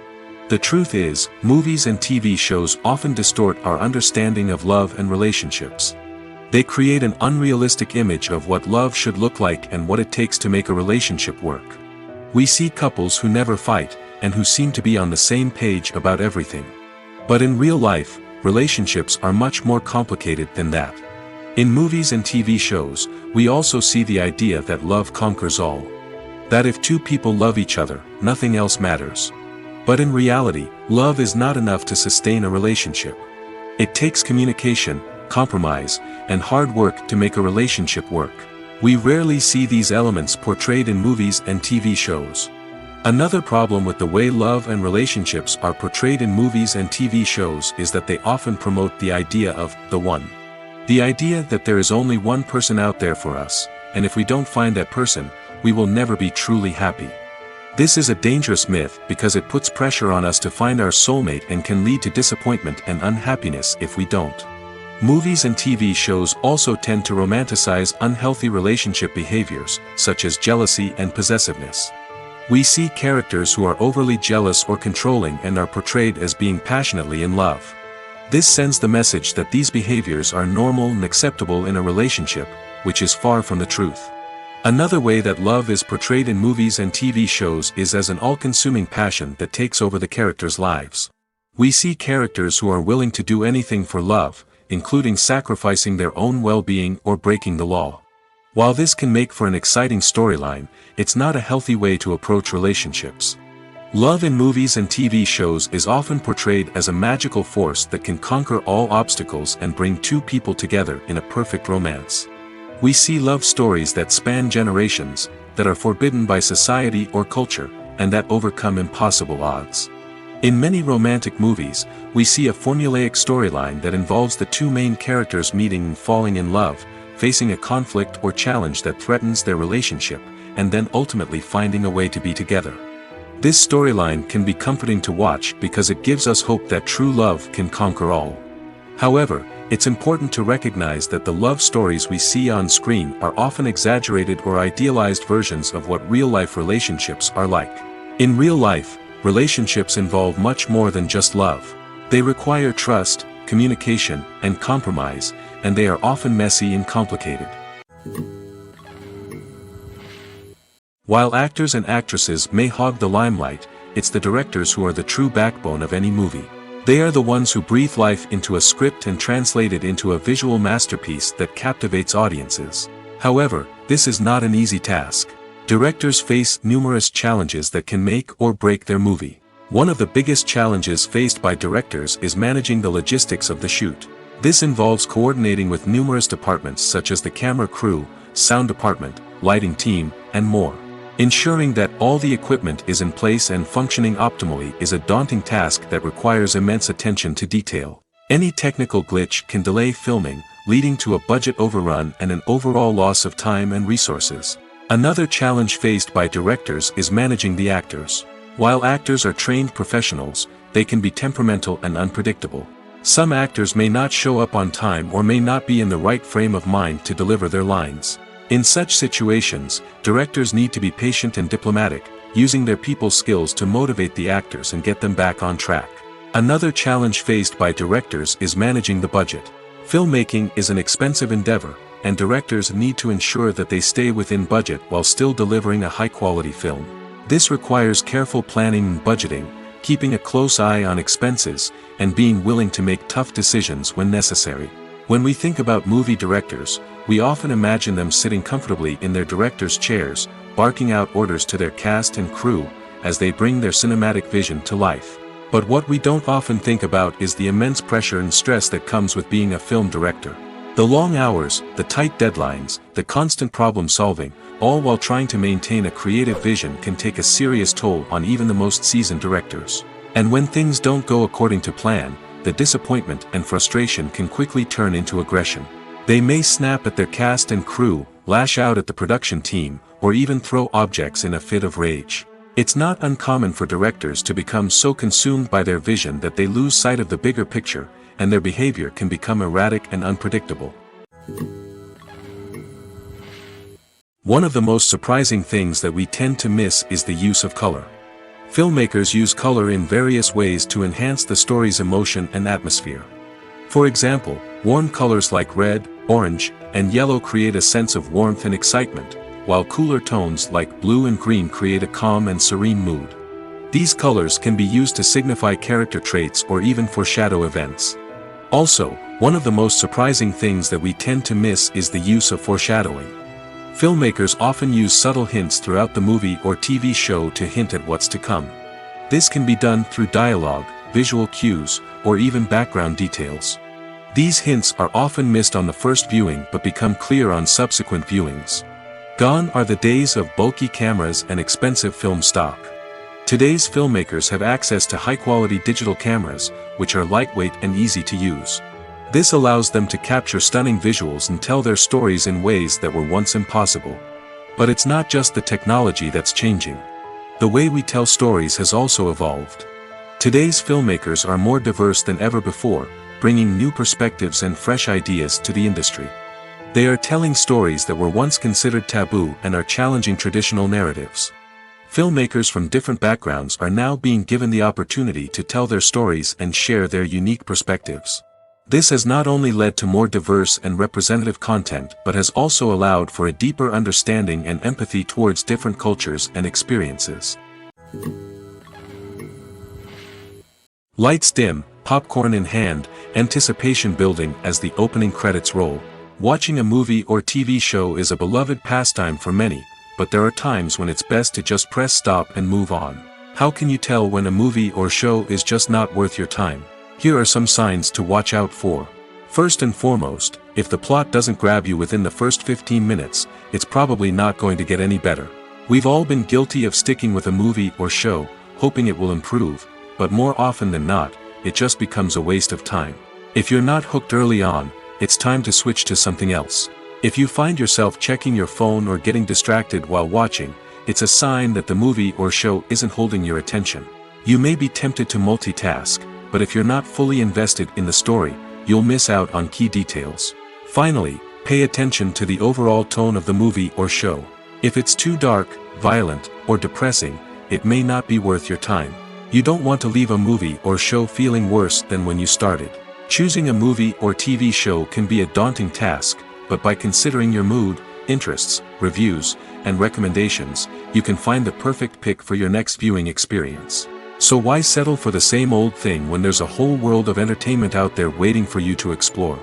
The truth is, movies and TV shows often distort our understanding of love and relationships. They create an unrealistic image of what love should look like and what it takes to make a relationship work. We see couples who never fight, and who seem to be on the same page about everything. But in real life, relationships are much more complicated than that. In movies and TV shows, we also see the idea that love conquers all. That if two people love each other, nothing else matters. But in reality, love is not enough to sustain a relationship. It takes communication, compromise, and hard work to make a relationship work. We rarely see these elements portrayed in movies and TV shows. Another problem with the way love and relationships are portrayed in movies and TV shows is that they often promote the idea of the one. The idea that there is only one person out there for us, and if we don't find that person, we will never be truly happy. This is a dangerous myth because it puts pressure on us to find our soulmate and can lead to disappointment and unhappiness if we don't. Movies and TV shows also tend to romanticize unhealthy relationship behaviors, such as jealousy and possessiveness. We see characters who are overly jealous or controlling and are portrayed as being passionately in love. This sends the message that these behaviors are normal and acceptable in a relationship, which is far from the truth. Another way that love is portrayed in movies and TV shows is as an all-consuming passion that takes over the characters' lives. We see characters who are willing to do anything for love, including sacrificing their own well-being or breaking the law. While this can make for an exciting storyline, it's not a healthy way to approach relationships. Love in movies and TV shows is often portrayed as a magical force that can conquer all obstacles and bring two people together in a perfect romance. We see love stories that span generations, that are forbidden by society or culture, and that overcome impossible odds. In many romantic movies, we see a formulaic storyline that involves the two main characters meeting and falling in love, facing a conflict or challenge that threatens their relationship, and then ultimately finding a way to be together. This storyline can be comforting to watch because it gives us hope that true love can conquer all. However, it's important to recognize that the love stories we see on screen are often exaggerated or idealized versions of what real-life relationships are like. In real life, relationships involve much more than just love. They require trust, communication, and compromise, and they are often messy and complicated. While actors and actresses may hog the limelight, it's the directors who are the true backbone of any movie. They are the ones who breathe life into a script and translate it into a visual masterpiece that captivates audiences. However, this is not an easy task. Directors face numerous challenges that can make or break their movie. One of the biggest challenges faced by directors is managing the logistics of the shoot. This involves coordinating with numerous departments such as the camera crew, sound department, lighting team, and more. Ensuring that all the equipment is in place and functioning optimally is a daunting task that requires immense attention to detail. Any technical glitch can delay filming, leading to a budget overrun and an overall loss of time and resources. Another challenge faced by directors is managing the actors. While actors are trained professionals, they can be temperamental and unpredictable. Some actors may not show up on time or may not be in the right frame of mind to deliver their lines. In such situations, directors need to be patient and diplomatic, using their people skills to motivate the actors and get them back on track. Another challenge faced by directors is managing the budget. Filmmaking is an expensive endeavor, and directors need to ensure that they stay within budget while still delivering a high-quality film. This requires careful planning and budgeting, keeping a close eye on expenses, and being willing to make tough decisions when necessary. When we think about movie directors, we often imagine them sitting comfortably in their director's chairs, barking out orders to their cast and crew, as they bring their cinematic vision to life. But what we don't often think about is the immense pressure and stress that comes with being a film director. The long hours, the tight deadlines, the constant problem solving, all while trying to maintain a creative vision can take a serious toll on even the most seasoned directors. And when things don't go according to plan, the disappointment and frustration can quickly turn into aggression. They may snap at their cast and crew, lash out at the production team, or even throw objects in a fit of rage. It's not uncommon for directors to become so consumed by their vision that they lose sight of the bigger picture, and their behavior can become erratic and unpredictable. One of the most surprising things that we tend to miss is the use of color. Filmmakers use color in various ways to enhance the story's emotion and atmosphere. For example, warm colors like red, orange, and yellow create a sense of warmth and excitement, while cooler tones like blue and green create a calm and serene mood. These colors can be used to signify character traits or even foreshadow events. Also, one of the most surprising things that we tend to miss is the use of foreshadowing. Filmmakers often use subtle hints throughout the movie or TV show to hint at what's to come. This can be done through dialogue, visual cues, or even background details. These hints are often missed on the first viewing but become clear on subsequent viewings. Gone are the days of bulky cameras and expensive film stock. Today's filmmakers have access to high-quality digital cameras, which are lightweight and easy to use. This allows them to capture stunning visuals and tell their stories in ways that were once impossible. But it's not just the technology that's changing. The way we tell stories has also evolved. Today's filmmakers are more diverse than ever before, bringing new perspectives and fresh ideas to the industry. They are telling stories that were once considered taboo and are challenging traditional narratives. Filmmakers from different backgrounds are now being given the opportunity to tell their stories and share their unique perspectives. This has not only led to more diverse and representative content but has also allowed for a deeper understanding and empathy towards different cultures and experiences. Lights dim, popcorn in hand, anticipation building as the opening credits roll. Watching a movie or TV show is a beloved pastime for many, but there are times when it's best to just press stop and move on. How can you tell when a movie or show is just not worth your time? Here are some signs to watch out for. First and foremost, if the plot doesn't grab you within the first 15 minutes, it's probably not going to get any better. We've all been guilty of sticking with a movie or show, hoping it will improve, but more often than not, it just becomes a waste of time. If you're not hooked early on, it's time to switch to something else. If you find yourself checking your phone or getting distracted while watching, it's a sign that the movie or show isn't holding your attention. You may be tempted to multitask, but if you're not fully invested in the story, you'll miss out on key details. Finally, pay attention to the overall tone of the movie or show. If it's too dark, violent, or depressing, it may not be worth your time. You don't want to leave a movie or show feeling worse than when you started. Choosing a movie or TV show can be a daunting task, but by considering your mood, interests, reviews, and recommendations, you can find the perfect pick for your next viewing experience. So why settle for the same old thing when there's a whole world of entertainment out there waiting for you to explore?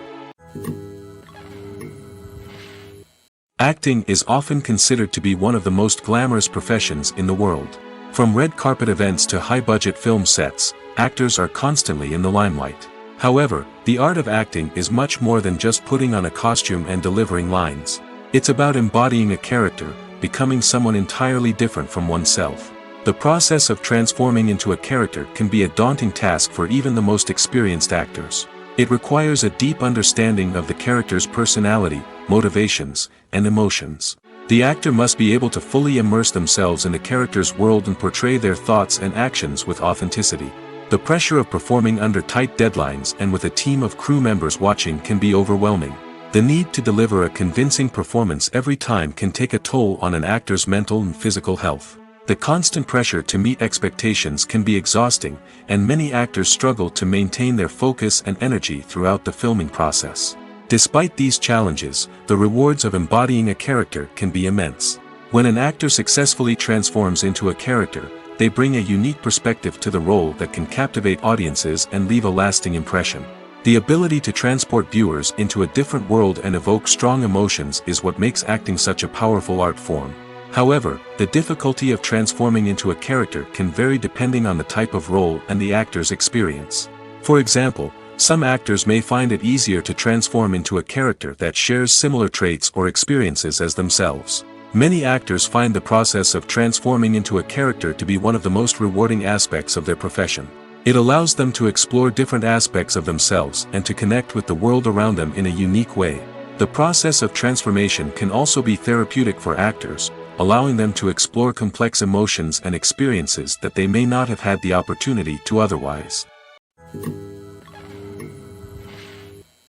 Acting is often considered to be one of the most glamorous professions in the world. From red carpet events to high-budget film sets, actors are constantly in the limelight. However, the art of acting is much more than just putting on a costume and delivering lines. It's about embodying a character, becoming someone entirely different from oneself. The process of transforming into a character can be a daunting task for even the most experienced actors. It requires a deep understanding of the character's personality, motivations, and emotions. The actor must be able to fully immerse themselves in the character's world and portray their thoughts and actions with authenticity. The pressure of performing under tight deadlines and with a team of crew members watching can be overwhelming. The need to deliver a convincing performance every time can take a toll on an actor's mental and physical health. The constant pressure to meet expectations can be exhausting, and many actors struggle to maintain their focus and energy throughout the filming process. Despite these challenges, the rewards of embodying a character can be immense. When an actor successfully transforms into a character, they bring a unique perspective to the role that can captivate audiences and leave a lasting impression. The ability to transport viewers into a different world and evoke strong emotions is what makes acting such a powerful art form. However, the difficulty of transforming into a character can vary depending on the type of role and the actor's experience. For example, some actors may find it easier to transform into a character that shares similar traits or experiences as themselves. Many actors find the process of transforming into a character to be one of the most rewarding aspects of their profession. It allows them to explore different aspects of themselves and to connect with the world around them in a unique way. The process of transformation can also be therapeutic for actors, allowing them to explore complex emotions and experiences that they may not have had the opportunity to otherwise.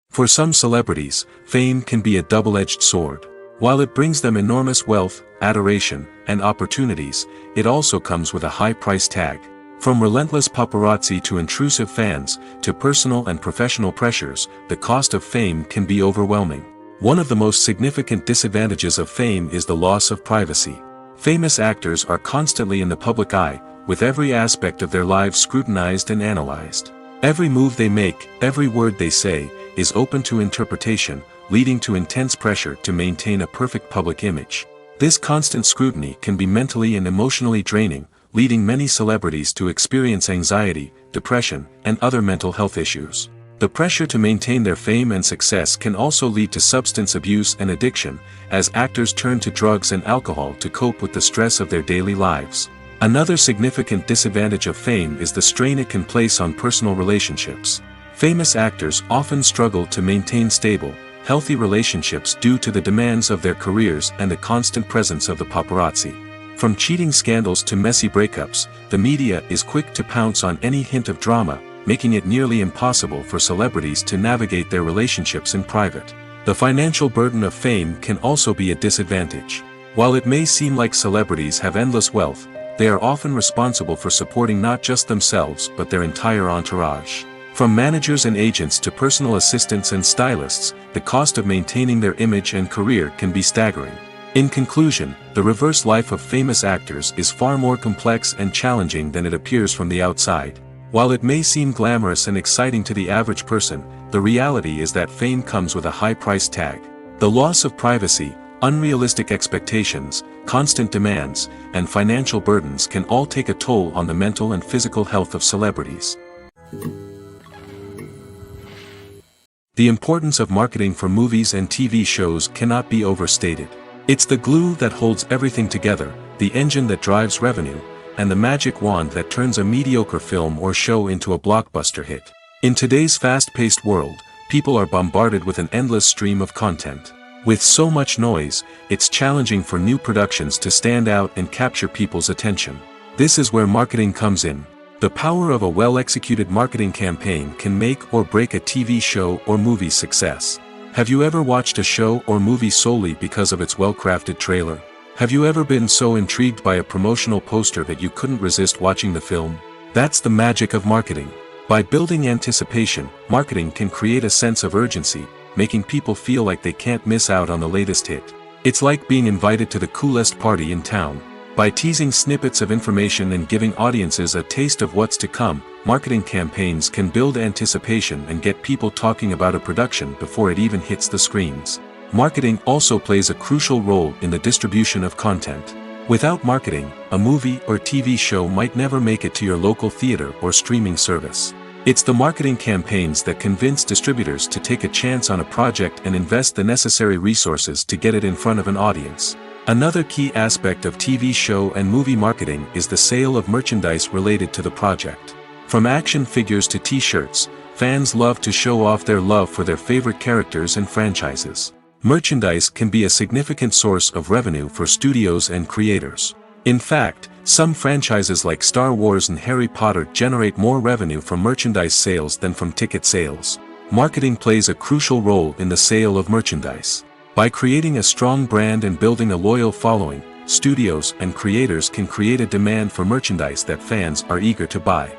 For some celebrities, fame can be a double-edged sword. While it brings them enormous wealth, adoration, and opportunities, it also comes with a high price tag. From relentless paparazzi to intrusive fans, to personal and professional pressures, the cost of fame can be overwhelming. One of the most significant disadvantages of fame is the loss of privacy. Famous actors are constantly in the public eye, with every aspect of their lives scrutinized and analyzed. Every move they make, every word they say, is open to interpretation, leading to intense pressure to maintain a perfect public image. This constant scrutiny can be mentally and emotionally draining, leading many celebrities to experience anxiety, depression, and other mental health issues. The pressure to maintain their fame and success can also lead to substance abuse and addiction, as actors turn to drugs and alcohol to cope with the stress of their daily lives. Another significant disadvantage of fame is the strain it can place on personal relationships. Famous actors often struggle to maintain stable, healthy relationships due to the demands of their careers and the constant presence of the paparazzi. From cheating scandals to messy breakups, the media is quick to pounce on any hint of drama, making it nearly impossible for celebrities to navigate their relationships in private. The financial burden of fame can also be a disadvantage. While it may seem like celebrities have endless wealth, they are often responsible for supporting not just themselves but their entire entourage. From managers and agents to personal assistants and stylists, the cost of maintaining their image and career can be staggering. In conclusion, the reverse life of famous actors is far more complex and challenging than it appears from the outside. While it may seem glamorous and exciting to the average person, the reality is that fame comes with a high price tag. The loss of privacy, unrealistic expectations, constant demands, and financial burdens can all take a toll on the mental and physical health of celebrities. The importance of marketing for movies and TV shows cannot be overstated. It's the glue that holds everything together, the engine that drives revenue, and the magic wand that turns a mediocre film or show into a blockbuster hit. In today's fast-paced world, people are bombarded with an endless stream of content. With so much noise, it's challenging for new productions to stand out and capture people's attention. This is where marketing comes in. The power of a well-executed marketing campaign can make or break a TV show or movie's success. Have you ever watched a show or movie solely because of its well-crafted trailer? Have you ever been so intrigued by a promotional poster that you couldn't resist watching the film? That's the magic of marketing. By building anticipation, marketing can create a sense of urgency, making people feel like they can't miss out on the latest hit. It's like being invited to the coolest party in town. By teasing snippets of information and giving audiences a taste of what's to come, marketing campaigns can build anticipation and get people talking about a production before it even hits the screens. Marketing also plays a crucial role in the distribution of content. Without marketing, a movie or TV show might never make it to your local theater or streaming service. It's the marketing campaigns that convince distributors to take a chance on a project and invest the necessary resources to get it in front of an audience. Another key aspect of TV show and movie marketing is the sale of merchandise related to the project. From action figures to t-shirts, fans love to show off their love for their favorite characters and franchises. Merchandise can be a significant source of revenue for studios and creators. In fact, some franchises like Star Wars and Harry Potter generate more revenue from merchandise sales than from ticket sales. Marketing plays a crucial role in the sale of merchandise. By creating a strong brand and building a loyal following, studios and creators can create a demand for merchandise that fans are eager to buy.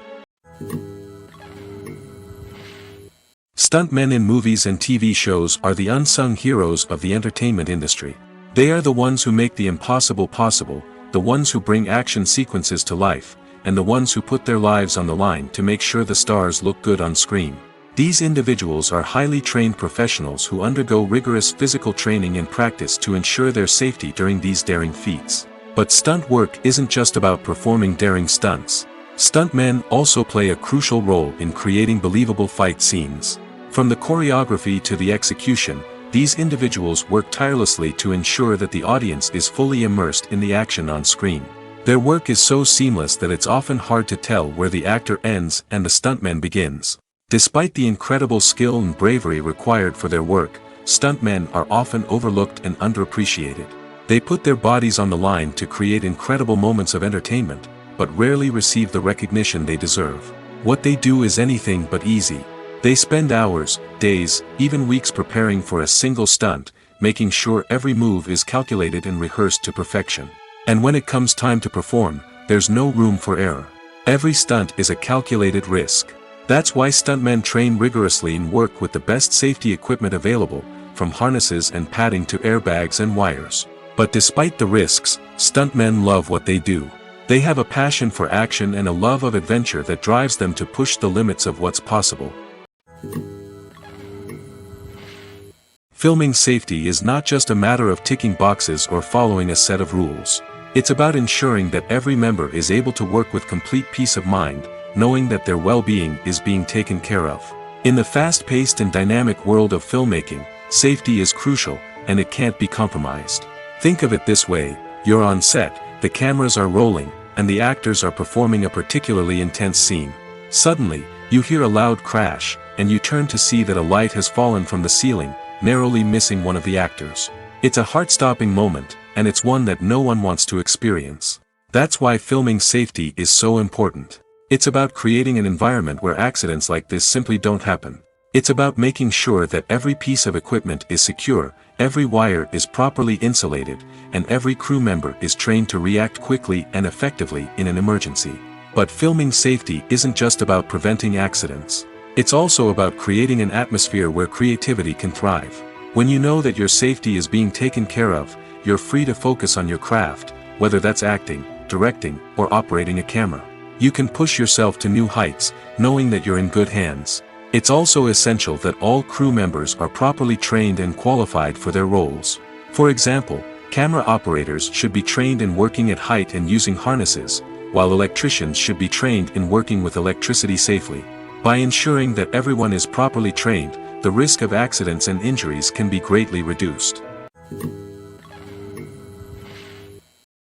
Stuntmen in movies and TV shows are the unsung heroes of the entertainment industry. They are the ones who make the impossible possible, the ones who bring action sequences to life, and the ones who put their lives on the line to make sure the stars look good on screen. These individuals are highly trained professionals who undergo rigorous physical training and practice to ensure their safety during these daring feats. But stunt work isn't just about performing daring stunts. Stuntmen also play a crucial role in creating believable fight scenes. From the choreography to the execution, these individuals work tirelessly to ensure that the audience is fully immersed in the action on screen. Their work is so seamless that it's often hard to tell where the actor ends and the stuntman begins. Despite the incredible skill and bravery required for their work, stuntmen are often overlooked and underappreciated. They put their bodies on the line to create incredible moments of entertainment, but rarely receive the recognition they deserve. What they do is anything but easy. They spend hours, days, even weeks preparing for a single stunt, making sure every move is calculated and rehearsed to perfection. And when it comes time to perform, there's no room for error. Every stunt is a calculated risk. That's why stuntmen train rigorously and work with the best safety equipment available, from harnesses and padding to airbags and wires. But despite the risks, stuntmen love what they do. They have a passion for action and a love of adventure that drives them to push the limits of what's possible. Filming safety is not just a matter of ticking boxes or following a set of rules. It's about ensuring that every member is able to work with complete peace of mind, knowing that their well-being is being taken care of. In the fast-paced and dynamic world of filmmaking, safety is crucial, and it can't be compromised. Think of it this way: you're on set, the cameras are rolling, and the actors are performing a particularly intense scene. Suddenly, you hear a loud crash, and you turn to see that a light has fallen from the ceiling, narrowly missing one of the actors. It's a heart-stopping moment, and it's one that no one wants to experience. That's why filming safety is so important. It's about creating an environment where accidents like this simply don't happen. It's about making sure that every piece of equipment is secure, every wire is properly insulated, and every crew member is trained to react quickly and effectively in an emergency. But filming safety isn't just about preventing accidents. It's also about creating an atmosphere where creativity can thrive. When you know that your safety is being taken care of, you're free to focus on your craft, whether that's acting, directing, or operating a camera. You can push yourself to new heights, knowing that you're in good hands. It's also essential that all crew members are properly trained and qualified for their roles. For example, camera operators should be trained in working at height and using harnesses, while electricians should be trained in working with electricity safely. By ensuring that everyone is properly trained, the risk of accidents and injuries can be greatly reduced.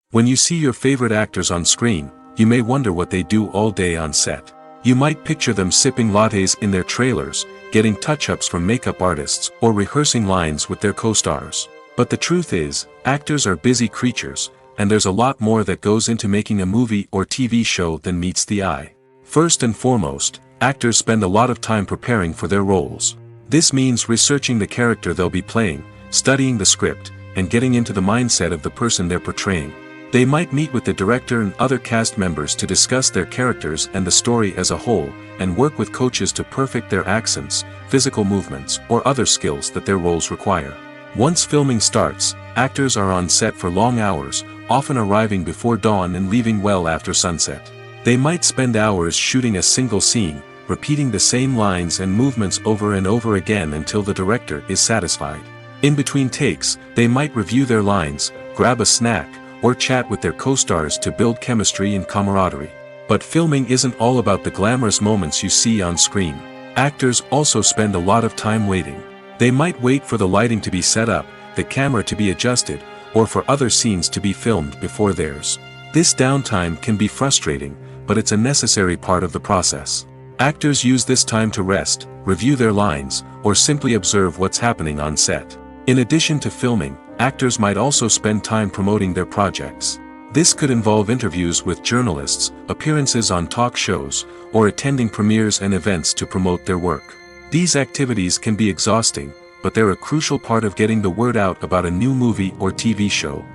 When you see your favorite actors on screen, you may wonder what they do all day on set. You might picture them sipping lattes in their trailers, getting touch-ups from makeup artists, or rehearsing lines with their co-stars. But the truth is, actors are busy creatures, and there's a lot more that goes into making a movie or TV show than meets the eye. First and foremost, actors spend a lot of time preparing for their roles. This means researching the character they'll be playing, studying the script, and getting into the mindset of the person they're portraying. They might meet with the director and other cast members to discuss their characters and the story as a whole, and work with coaches to perfect their accents, physical movements, or other skills that their roles require. Once filming starts, actors are on set for long hours, often arriving before dawn and leaving well after sunset. They might spend hours shooting a single scene, repeating the same lines and movements over and over again until the director is satisfied. In between takes, they might review their lines, grab a snack, or chat with their co-stars to build chemistry and camaraderie. But filming isn't all about the glamorous moments you see on screen. Actors also spend a lot of time waiting. They might wait for the lighting to be set up, the camera to be adjusted, or for other scenes to be filmed before theirs. This downtime can be frustrating, but it's a necessary part of the process. Actors use this time to rest, review their lines, or simply observe what's happening on set. In addition to filming, actors might also spend time promoting their projects. This could involve interviews with journalists, appearances on talk shows, or attending premieres and events to promote their work. These activities can be exhausting, but they're a crucial part of getting the word out about a new movie or TV show.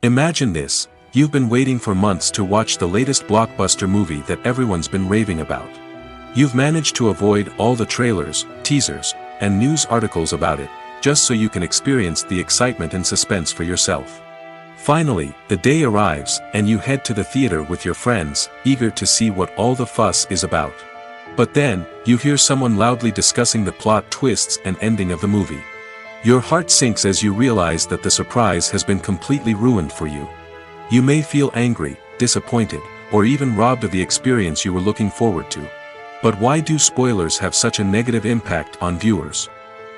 Imagine this: you've been waiting for months to watch the latest blockbuster movie that everyone's been raving about. You've managed to avoid all the trailers, teasers, and news articles about it, just so you can experience the excitement and suspense for yourself. Finally, the day arrives, and you head to the theater with your friends, eager to see what all the fuss is about. But then, you hear someone loudly discussing the plot twists and ending of the movie. Your heart sinks as you realize that the surprise has been completely ruined for you. You may feel angry, disappointed, or even robbed of the experience you were looking forward to. But why do spoilers have such a negative impact on viewers?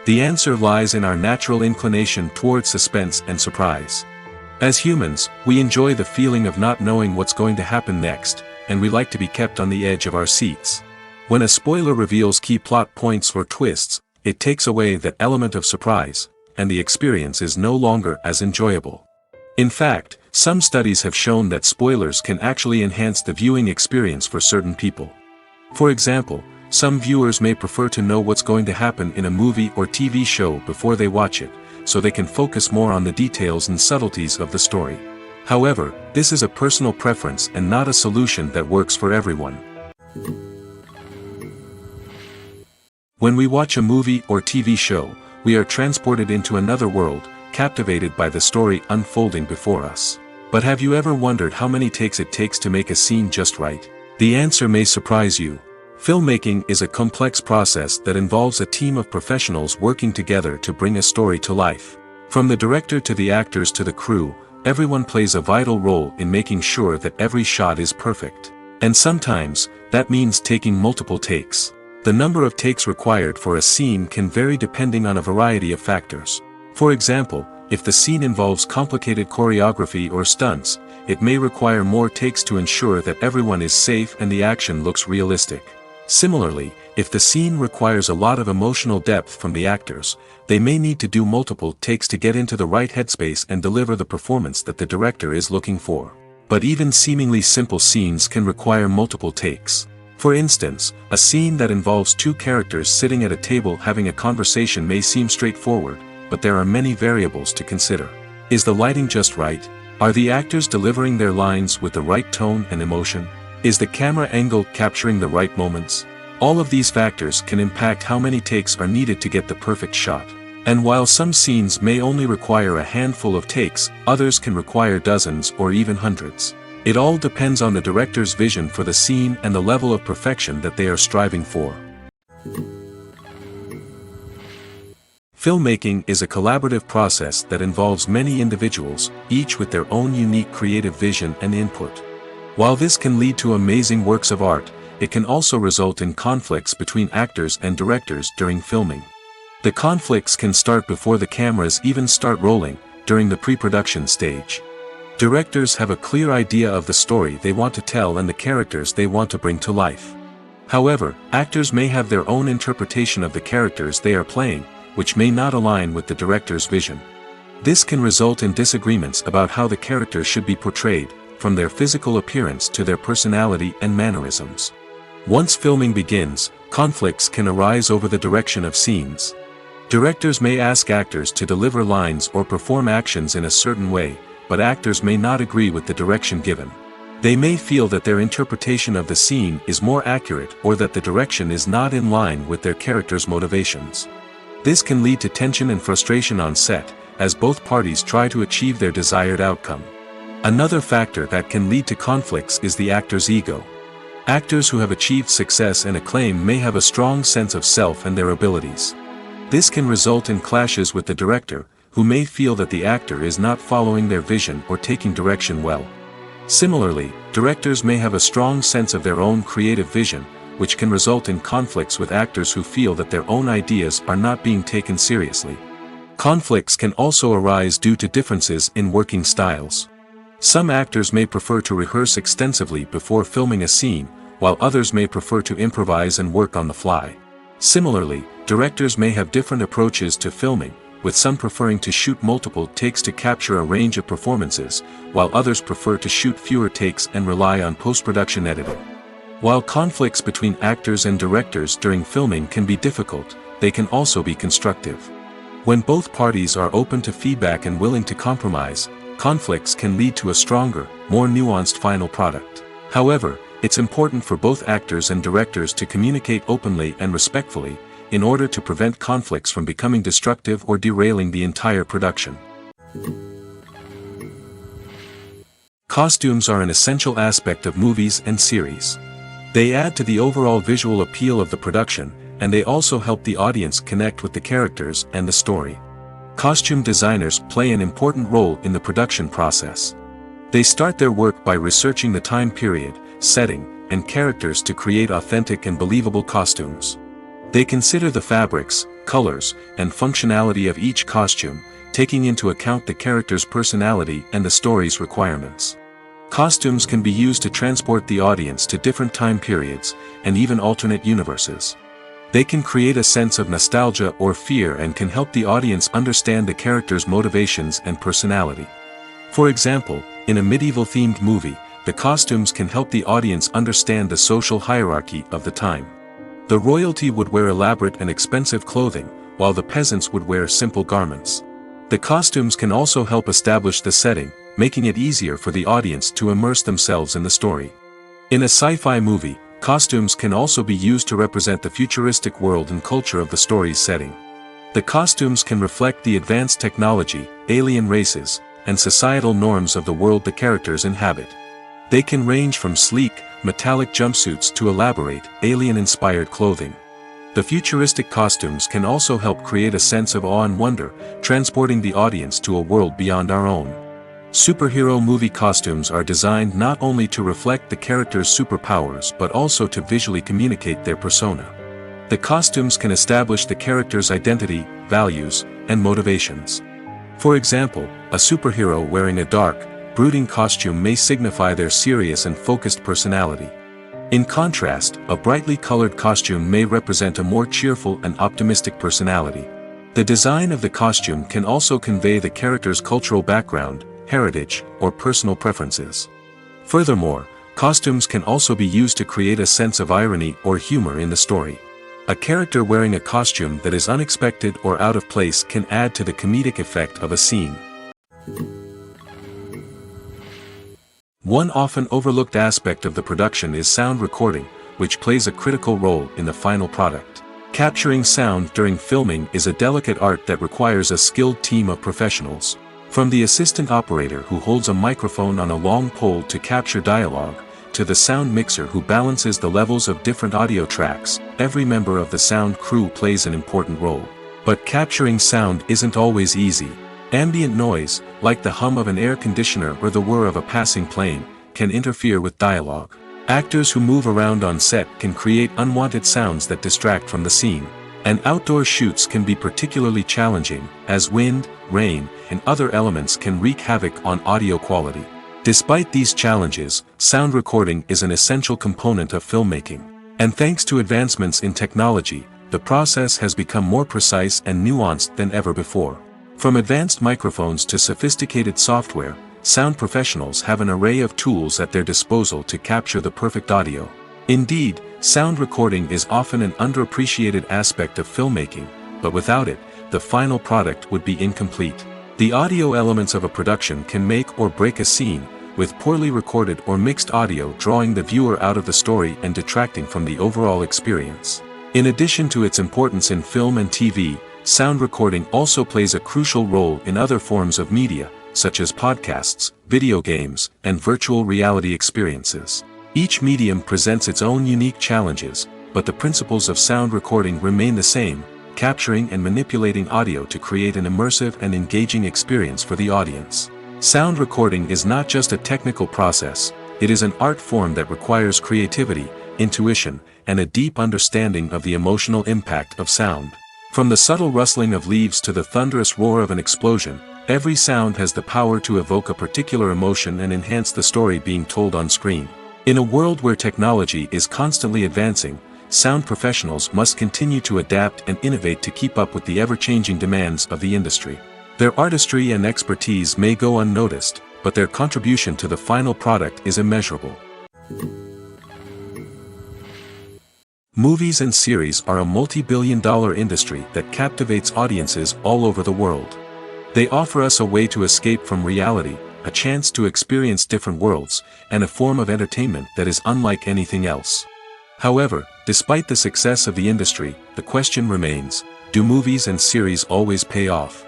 The answer lies in our natural inclination toward suspense and surprise. As humans, we enjoy the feeling of not knowing what's going to happen next, and we like to be kept on the edge of our seats. When a spoiler reveals key plot points or twists, it takes away that element of surprise, and the experience is no longer as enjoyable. In fact, some studies have shown that spoilers can actually enhance the viewing experience for certain people. For example, some viewers may prefer to know what's going to happen in a movie or TV show before they watch it, so they can focus more on the details and subtleties of the story. However, this is a personal preference and not a solution that works for everyone. When we watch a movie or TV show, we are transported into another world, captivated by the story unfolding before us. But have you ever wondered how many takes it takes to make a scene just right? The answer may surprise you. Filmmaking is a complex process that involves a team of professionals working together to bring a story to life. From the director to the actors to the crew, everyone plays a vital role in making sure that every shot is perfect. And sometimes, that means taking multiple takes. The number of takes required for a scene can vary depending on a variety of factors. For example, if the scene involves complicated choreography or stunts, it may require more takes to ensure that everyone is safe and the action looks realistic. Similarly, if the scene requires a lot of emotional depth from the actors, they may need to do multiple takes to get into the right headspace and deliver the performance that the director is looking for. But even seemingly simple scenes can require multiple takes. For instance, a scene that involves two characters sitting at a table having a conversation may seem straightforward, but there are many variables to consider. Is the lighting just right? Are the actors delivering their lines with the right tone and emotion? Is the camera angle capturing the right moments? All of these factors can impact how many takes are needed to get the perfect shot. And while some scenes may only require a handful of takes, others can require dozens or even hundreds. It all depends on the director's vision for the scene and the level of perfection that they are striving for. Filmmaking is a collaborative process that involves many individuals, each with their own unique creative vision and input. While this can lead to amazing works of art, it can also result in conflicts between actors and directors during filming. The conflicts can start before the cameras even start rolling, during the pre-production stage. Directors have a clear idea of the story they want to tell and the characters they want to bring to life. However, actors may have their own interpretation of the characters they are playing, which may not align with the director's vision. This can result in disagreements about how the characters should be portrayed, from their physical appearance to their personality and mannerisms. Once filming begins, conflicts can arise over the direction of scenes. Directors may ask actors to deliver lines or perform actions in a certain way, but actors may not agree with the direction given. They may feel that their interpretation of the scene is more accurate or that the direction is not in line with their character's motivations. This can lead to tension and frustration on set, as both parties try to achieve their desired outcome. Another factor that can lead to conflicts is the actor's ego. Actors who have achieved success and acclaim may have a strong sense of self and their abilities. This can result in clashes with the director, who may feel that the actor is not following their vision or taking direction well. Similarly, directors may have a strong sense of their own creative vision, which can result in conflicts with actors who feel that their own ideas are not being taken seriously. Conflicts can also arise due to differences in working styles. Some actors may prefer to rehearse extensively before filming a scene, while others may prefer to improvise and work on the fly. Similarly, directors may have different approaches to filming, with some preferring to shoot multiple takes to capture a range of performances, while others prefer to shoot fewer takes and rely on post-production editing. While conflicts between actors and directors during filming can be difficult, they can also be constructive. When both parties are open to feedback and willing to compromise, conflicts can lead to a stronger, more nuanced final product. However, it's important for both actors and directors to communicate openly and respectfully, in order to prevent conflicts from becoming destructive or derailing the entire production. Costumes are an essential aspect of movies and series. They add to the overall visual appeal of the production, and they also help the audience connect with the characters and the story. Costume designers play an important role in the production process. They start their work by researching the time period, setting, and characters to create authentic and believable costumes. They consider the fabrics, colors, and functionality of each costume, taking into account the character's personality and the story's requirements. Costumes can be used to transport the audience to different time periods, and even alternate universes. They can create a sense of nostalgia or fear and can help the audience understand the character's motivations and personality. For example, in a medieval-themed movie, the costumes can help the audience understand the social hierarchy of the time. The royalty would wear elaborate and expensive clothing, while the peasants would wear simple garments. The costumes can also help establish the setting, making it easier for the audience to immerse themselves in the story. In a sci-fi movie, costumes can also be used to represent the futuristic world and culture of the story's setting. The costumes can reflect the advanced technology, alien races, and societal norms of the world the characters inhabit. They can range from sleek, metallic jumpsuits to elaborate, alien-inspired clothing. The futuristic costumes can also help create a sense of awe and wonder, transporting the audience to a world beyond our own. Superhero movie costumes are designed not only to reflect the character's superpowers but also to visually communicate their persona. The costumes can establish the character's identity, values, and motivations. For example, a superhero wearing a dark, brooding costume may signify their serious and focused personality. In contrast, a brightly colored costume may represent a more cheerful and optimistic personality. The design of the costume can also convey the character's cultural background, heritage, or personal preferences. Furthermore, costumes can also be used to create a sense of irony or humor in the story. A character wearing a costume that is unexpected or out of place can add to the comedic effect of a scene. One often overlooked aspect of the production is sound recording, which plays a critical role in the final product. Capturing sound during filming is a delicate art that requires a skilled team of professionals. From the assistant operator who holds a microphone on a long pole to capture dialogue, to the sound mixer who balances the levels of different audio tracks, every member of the sound crew plays an important role. But capturing sound isn't always easy. Ambient noise, like the hum of an air conditioner or the whir of a passing plane, can interfere with dialogue. Actors who move around on set can create unwanted sounds that distract from the scene. And outdoor shoots can be particularly challenging, as wind, rain, and other elements can wreak havoc on audio quality. Despite these challenges, sound recording is an essential component of filmmaking. And thanks to advancements in technology, the process has become more precise and nuanced than ever before. From advanced microphones to sophisticated software, sound professionals have an array of tools at their disposal to capture the perfect audio. Indeed, sound recording is often an underappreciated aspect of filmmaking, but without it, the final product would be incomplete. The audio elements of a production can make or break a scene, with poorly recorded or mixed audio drawing the viewer out of the story and detracting from the overall experience. In addition to its importance in film and TV, sound recording also plays a crucial role in other forms of media, such as podcasts, video games, and virtual reality experiences. Each medium presents its own unique challenges, but the principles of sound recording remain the same, capturing and manipulating audio to create an immersive and engaging experience for the audience. Sound recording is not just a technical process, it is an art form that requires creativity, intuition, and a deep understanding of the emotional impact of sound. From the subtle rustling of leaves to the thunderous roar of an explosion, every sound has the power to evoke a particular emotion and enhance the story being told on screen. In a world where technology is constantly advancing, sound professionals must continue to adapt and innovate to keep up with the ever-changing demands of the industry. Their artistry and expertise may go unnoticed, but their contribution to the final product is immeasurable. Movies and series are a multi-billion-dollar industry that captivates audiences all over the world. They offer us a way to escape from reality, a chance to experience different worlds, and a form of entertainment that is unlike anything else. However, despite the success of the industry, the question remains, do movies and series always pay off?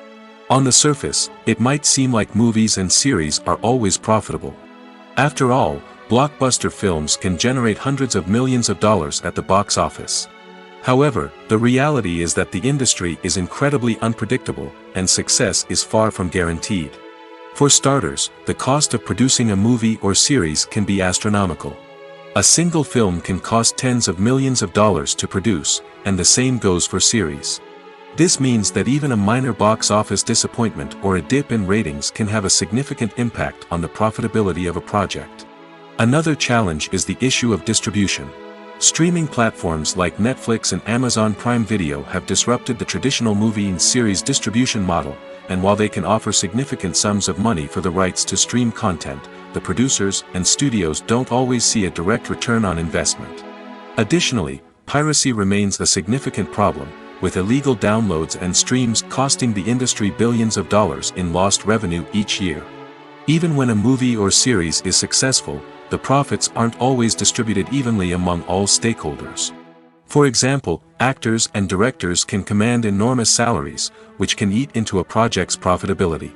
On the surface, it might seem like movies and series are always profitable. After all, blockbuster films can generate hundreds of millions of dollars at the box office. However, the reality is that the industry is incredibly unpredictable, and success is far from guaranteed. For starters, the cost of producing a movie or series can be astronomical. A single film can cost tens of millions of dollars to produce, and the same goes for series. This means that even a minor box office disappointment or a dip in ratings can have a significant impact on the profitability of a project. Another challenge is the issue of distribution. Streaming platforms like Netflix and Amazon Prime Video have disrupted the traditional movie and series distribution model, and while they can offer significant sums of money for the rights to stream content, the producers and studios don't always see a direct return on investment. Additionally, piracy remains a significant problem, with illegal downloads and streams costing the industry billions of dollars in lost revenue each year. Even when a movie or series is successful, the profits aren't always distributed evenly among all stakeholders. For example, actors and directors can command enormous salaries, which can eat into a project's profitability.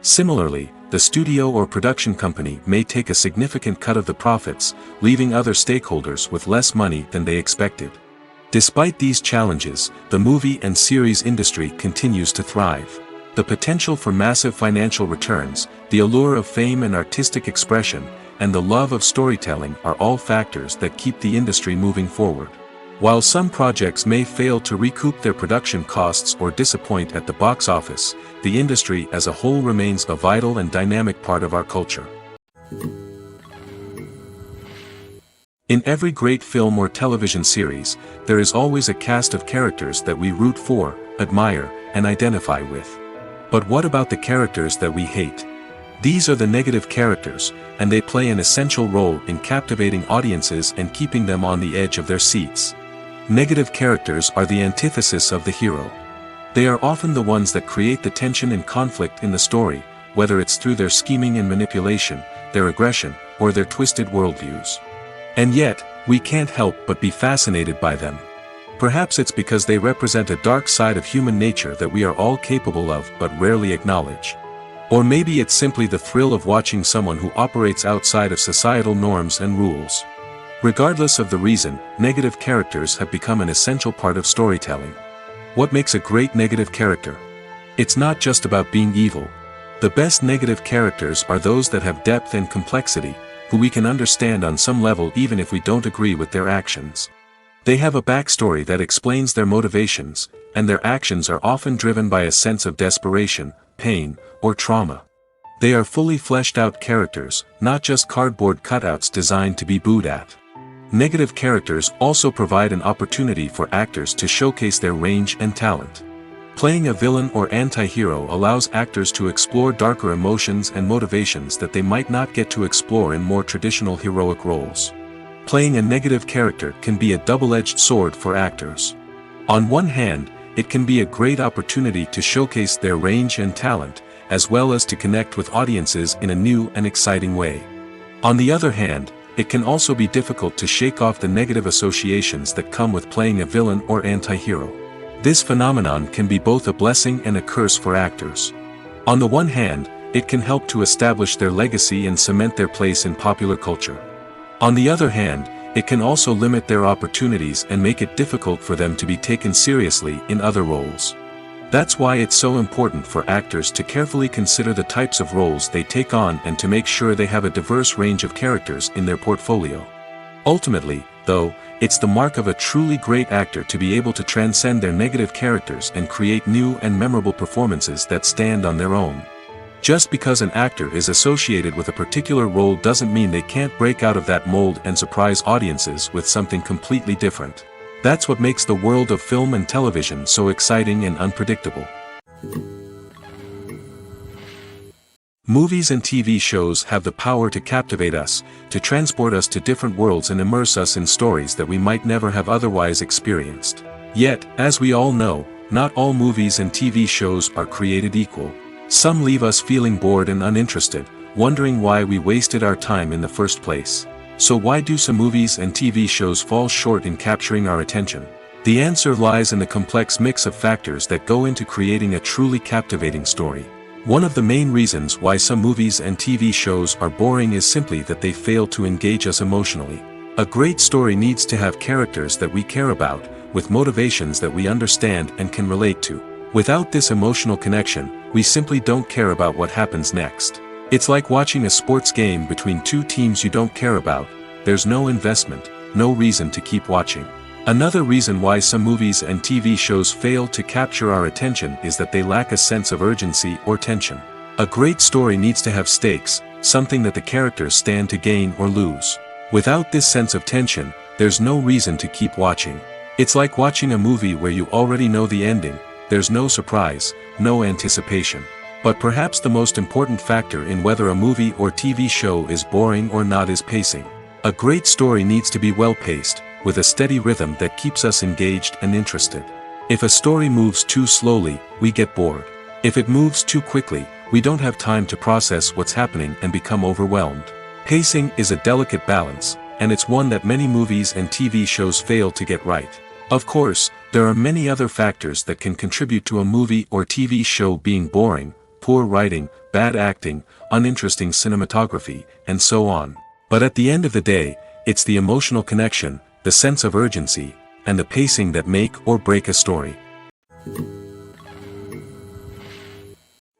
Similarly, the studio or production company may take a significant cut of the profits, leaving other stakeholders with less money than they expected. Despite these challenges, the movie and series industry continues to thrive. The potential for massive financial returns, the allure of fame and artistic expression, and the love of storytelling are all factors that keep the industry moving forward. While some projects may fail to recoup their production costs or disappoint at the box office, the industry as a whole remains a vital and dynamic part of our culture. In every great film or television series, there is always a cast of characters that we root for, admire, and identify with. But what about the characters that we hate? These are the negative characters, and they play an essential role in captivating audiences and keeping them on the edge of their seats. Negative characters are the antithesis of the hero. They are often the ones that create the tension and conflict in the story, whether it's through their scheming and manipulation, their aggression, or their twisted worldviews. And yet, we can't help but be fascinated by them. Perhaps it's because they represent a dark side of human nature that we are all capable of but rarely acknowledge. Or maybe it's simply the thrill of watching someone who operates outside of societal norms and rules. Regardless of the reason, negative characters have become an essential part of storytelling. What makes a great negative character? It's not just about being evil. The best negative characters are those that have depth and complexity, who we can understand on some level even if we don't agree with their actions. They have a backstory that explains their motivations, and their actions are often driven by a sense of desperation, pain, or trauma. They are fully fleshed out characters, not just cardboard cutouts designed to be booed at. Negative characters also provide an opportunity for actors to showcase their range and talent. Playing a villain or anti-hero allows actors to explore darker emotions and motivations that they might not get to explore in more traditional heroic roles. Playing a negative character can be a double-edged sword for actors. On one hand, it can be a great opportunity to showcase their range and talent, as well as to connect with audiences in a new and exciting way. On the other hand, it can also be difficult to shake off the negative associations that come with playing a villain or anti-hero. This phenomenon can be both a blessing and a curse for actors. On the one hand, it can help to establish their legacy and cement their place in popular culture. On the other hand, it can also limit their opportunities and make it difficult for them to be taken seriously in other roles. That's why it's so important for actors to carefully consider the types of roles they take on and to make sure they have a diverse range of characters in their portfolio. Ultimately, though, it's the mark of a truly great actor to be able to transcend their negative characters and create new and memorable performances that stand on their own. Just because an actor is associated with a particular role doesn't mean they can't break out of that mold and surprise audiences with something completely different. That's what makes the world of film and television so exciting and unpredictable. Movies and TV shows have the power to captivate us, to transport us to different worlds and immerse us in stories that we might never have otherwise experienced. Yet, as we all know, not all movies and TV shows are created equal. Some leave us feeling bored and uninterested, wondering why we wasted our time in the first place. So why do some movies and TV shows fall short in capturing our attention? The answer lies in the complex mix of factors that go into creating a truly captivating story. One of the main reasons why some movies and TV shows are boring is simply that they fail to engage us emotionally. A great story needs to have characters that we care about, with motivations that we understand and can relate to. Without this emotional connection, we simply don't care about what happens next. It's like watching a sports game between two teams you don't care about. There's no investment, no reason to keep watching. Another reason why some movies and TV shows fail to capture our attention is that they lack a sense of urgency or tension. A great story needs to have stakes, something that the characters stand to gain or lose. Without this sense of tension, there's no reason to keep watching. It's like watching a movie where you already know the ending. There's no surprise, no anticipation. But perhaps the most important factor in whether a movie or TV show is boring or not is pacing. A great story needs to be well-paced, with a steady rhythm that keeps us engaged and interested. If a story moves too slowly, we get bored. If it moves too quickly, we don't have time to process what's happening and become overwhelmed. Pacing is a delicate balance, and it's one that many movies and TV shows fail to get right. Of course, there are many other factors that can contribute to a movie or TV show being boring: poor writing, bad acting, uninteresting cinematography, and so on. But at the end of the day, it's the emotional connection, the sense of urgency, and the pacing that make or break a story.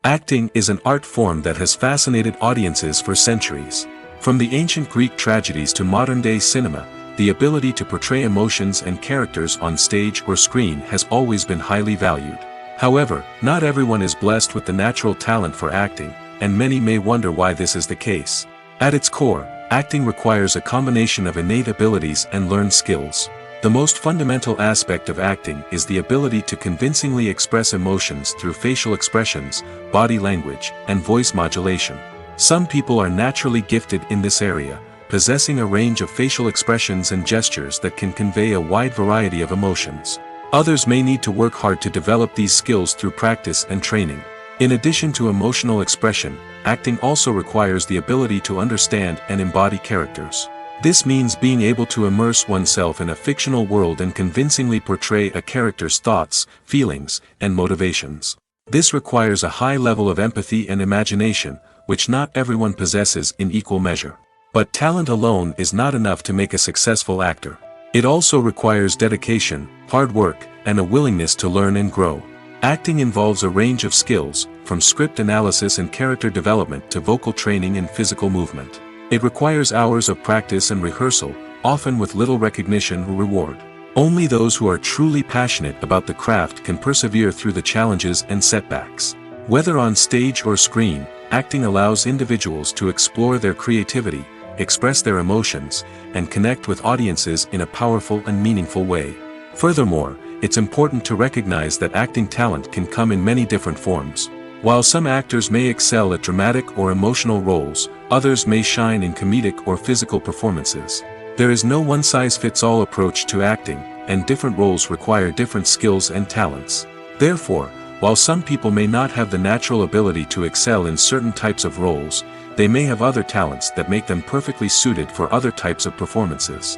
Acting is an art form that has fascinated audiences for centuries. From the ancient Greek tragedies to modern-day cinema, the ability to portray emotions and characters on stage or screen has always been highly valued. However, not everyone is blessed with the natural talent for acting, and many may wonder why this is the case. At its core, acting requires a combination of innate abilities and learned skills. The most fundamental aspect of acting is the ability to convincingly express emotions through facial expressions, body language, and voice modulation. Some people are naturally gifted in this area, possessing a range of facial expressions and gestures that can convey a wide variety of emotions. Others may need to work hard to develop these skills through practice and training. In addition to emotional expression, acting also requires the ability to understand and embody characters. This means being able to immerse oneself in a fictional world and convincingly portray a character's thoughts, feelings, and motivations. This requires a high level of empathy and imagination, which not everyone possesses in equal measure. But talent alone is not enough to make a successful actor. It also requires dedication, hard work, and a willingness to learn and grow. Acting involves a range of skills, from script analysis and character development to vocal training and physical movement. It requires hours of practice and rehearsal, often with little recognition or reward. Only those who are truly passionate about the craft can persevere through the challenges and setbacks. Whether on stage or screen, acting allows individuals to explore their creativity, express their emotions, and connect with audiences in a powerful and meaningful way. Furthermore, it's important to recognize that acting talent can come in many different forms. While some actors may excel at dramatic or emotional roles, others may shine in comedic or physical performances. There is no one-size-fits-all approach to acting, and different roles require different skills and talents. Therefore, while some people may not have the natural ability to excel in certain types of roles, they may have other talents that make them perfectly suited for other types of performances.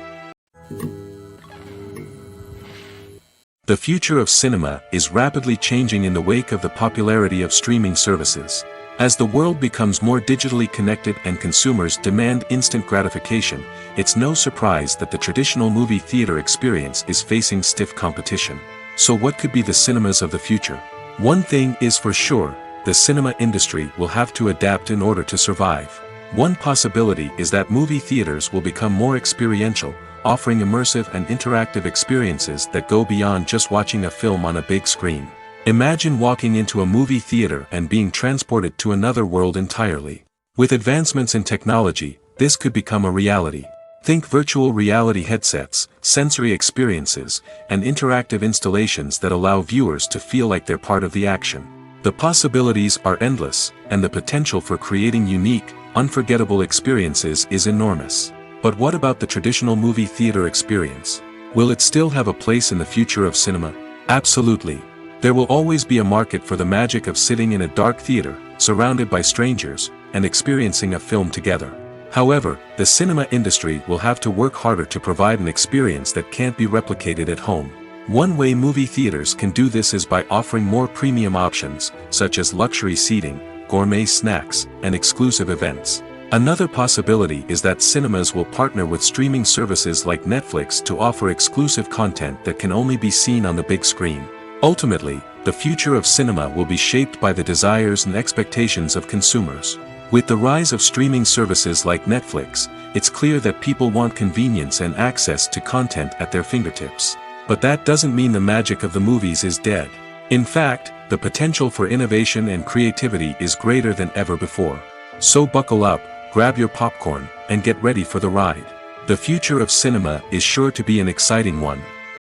The future of cinema is rapidly changing in the wake of the popularity of streaming services. As the world becomes more digitally connected and consumers demand instant gratification, it's no surprise that the traditional movie theater experience is facing stiff competition. So what could be the cinemas of the future? One thing is for sure, the cinema industry will have to adapt in order to survive. One possibility is that movie theaters will become more experiential, offering immersive and interactive experiences that go beyond just watching a film on a big screen. Imagine walking into a movie theater and being transported to another world entirely. With advancements in technology, this could become a reality. Think virtual reality headsets, sensory experiences, and interactive installations that allow viewers to feel like they're part of the action. The possibilities are endless, and the potential for creating unique, unforgettable experiences is enormous. But what about the traditional movie theater experience? Will it still have a place in the future of cinema? Absolutely. There will always be a market for the magic of sitting in a dark theater, surrounded by strangers, and experiencing a film together. However, the cinema industry will have to work harder to provide an experience that can't be replicated at home. One way movie theaters can do this is by offering more premium options, such as luxury seating, gourmet snacks, and exclusive events. Another possibility is that cinemas will partner with streaming services like Netflix to offer exclusive content that can only be seen on the big screen. Ultimately, the future of cinema will be shaped by the desires and expectations of consumers. With the rise of streaming services like Netflix, it's clear that people want convenience and access to content at their fingertips. But that doesn't mean the magic of the movies is dead. In fact, the potential for innovation and creativity is greater than ever before. So buckle up, grab your popcorn, and get ready for the ride. The future of cinema is sure to be an exciting one.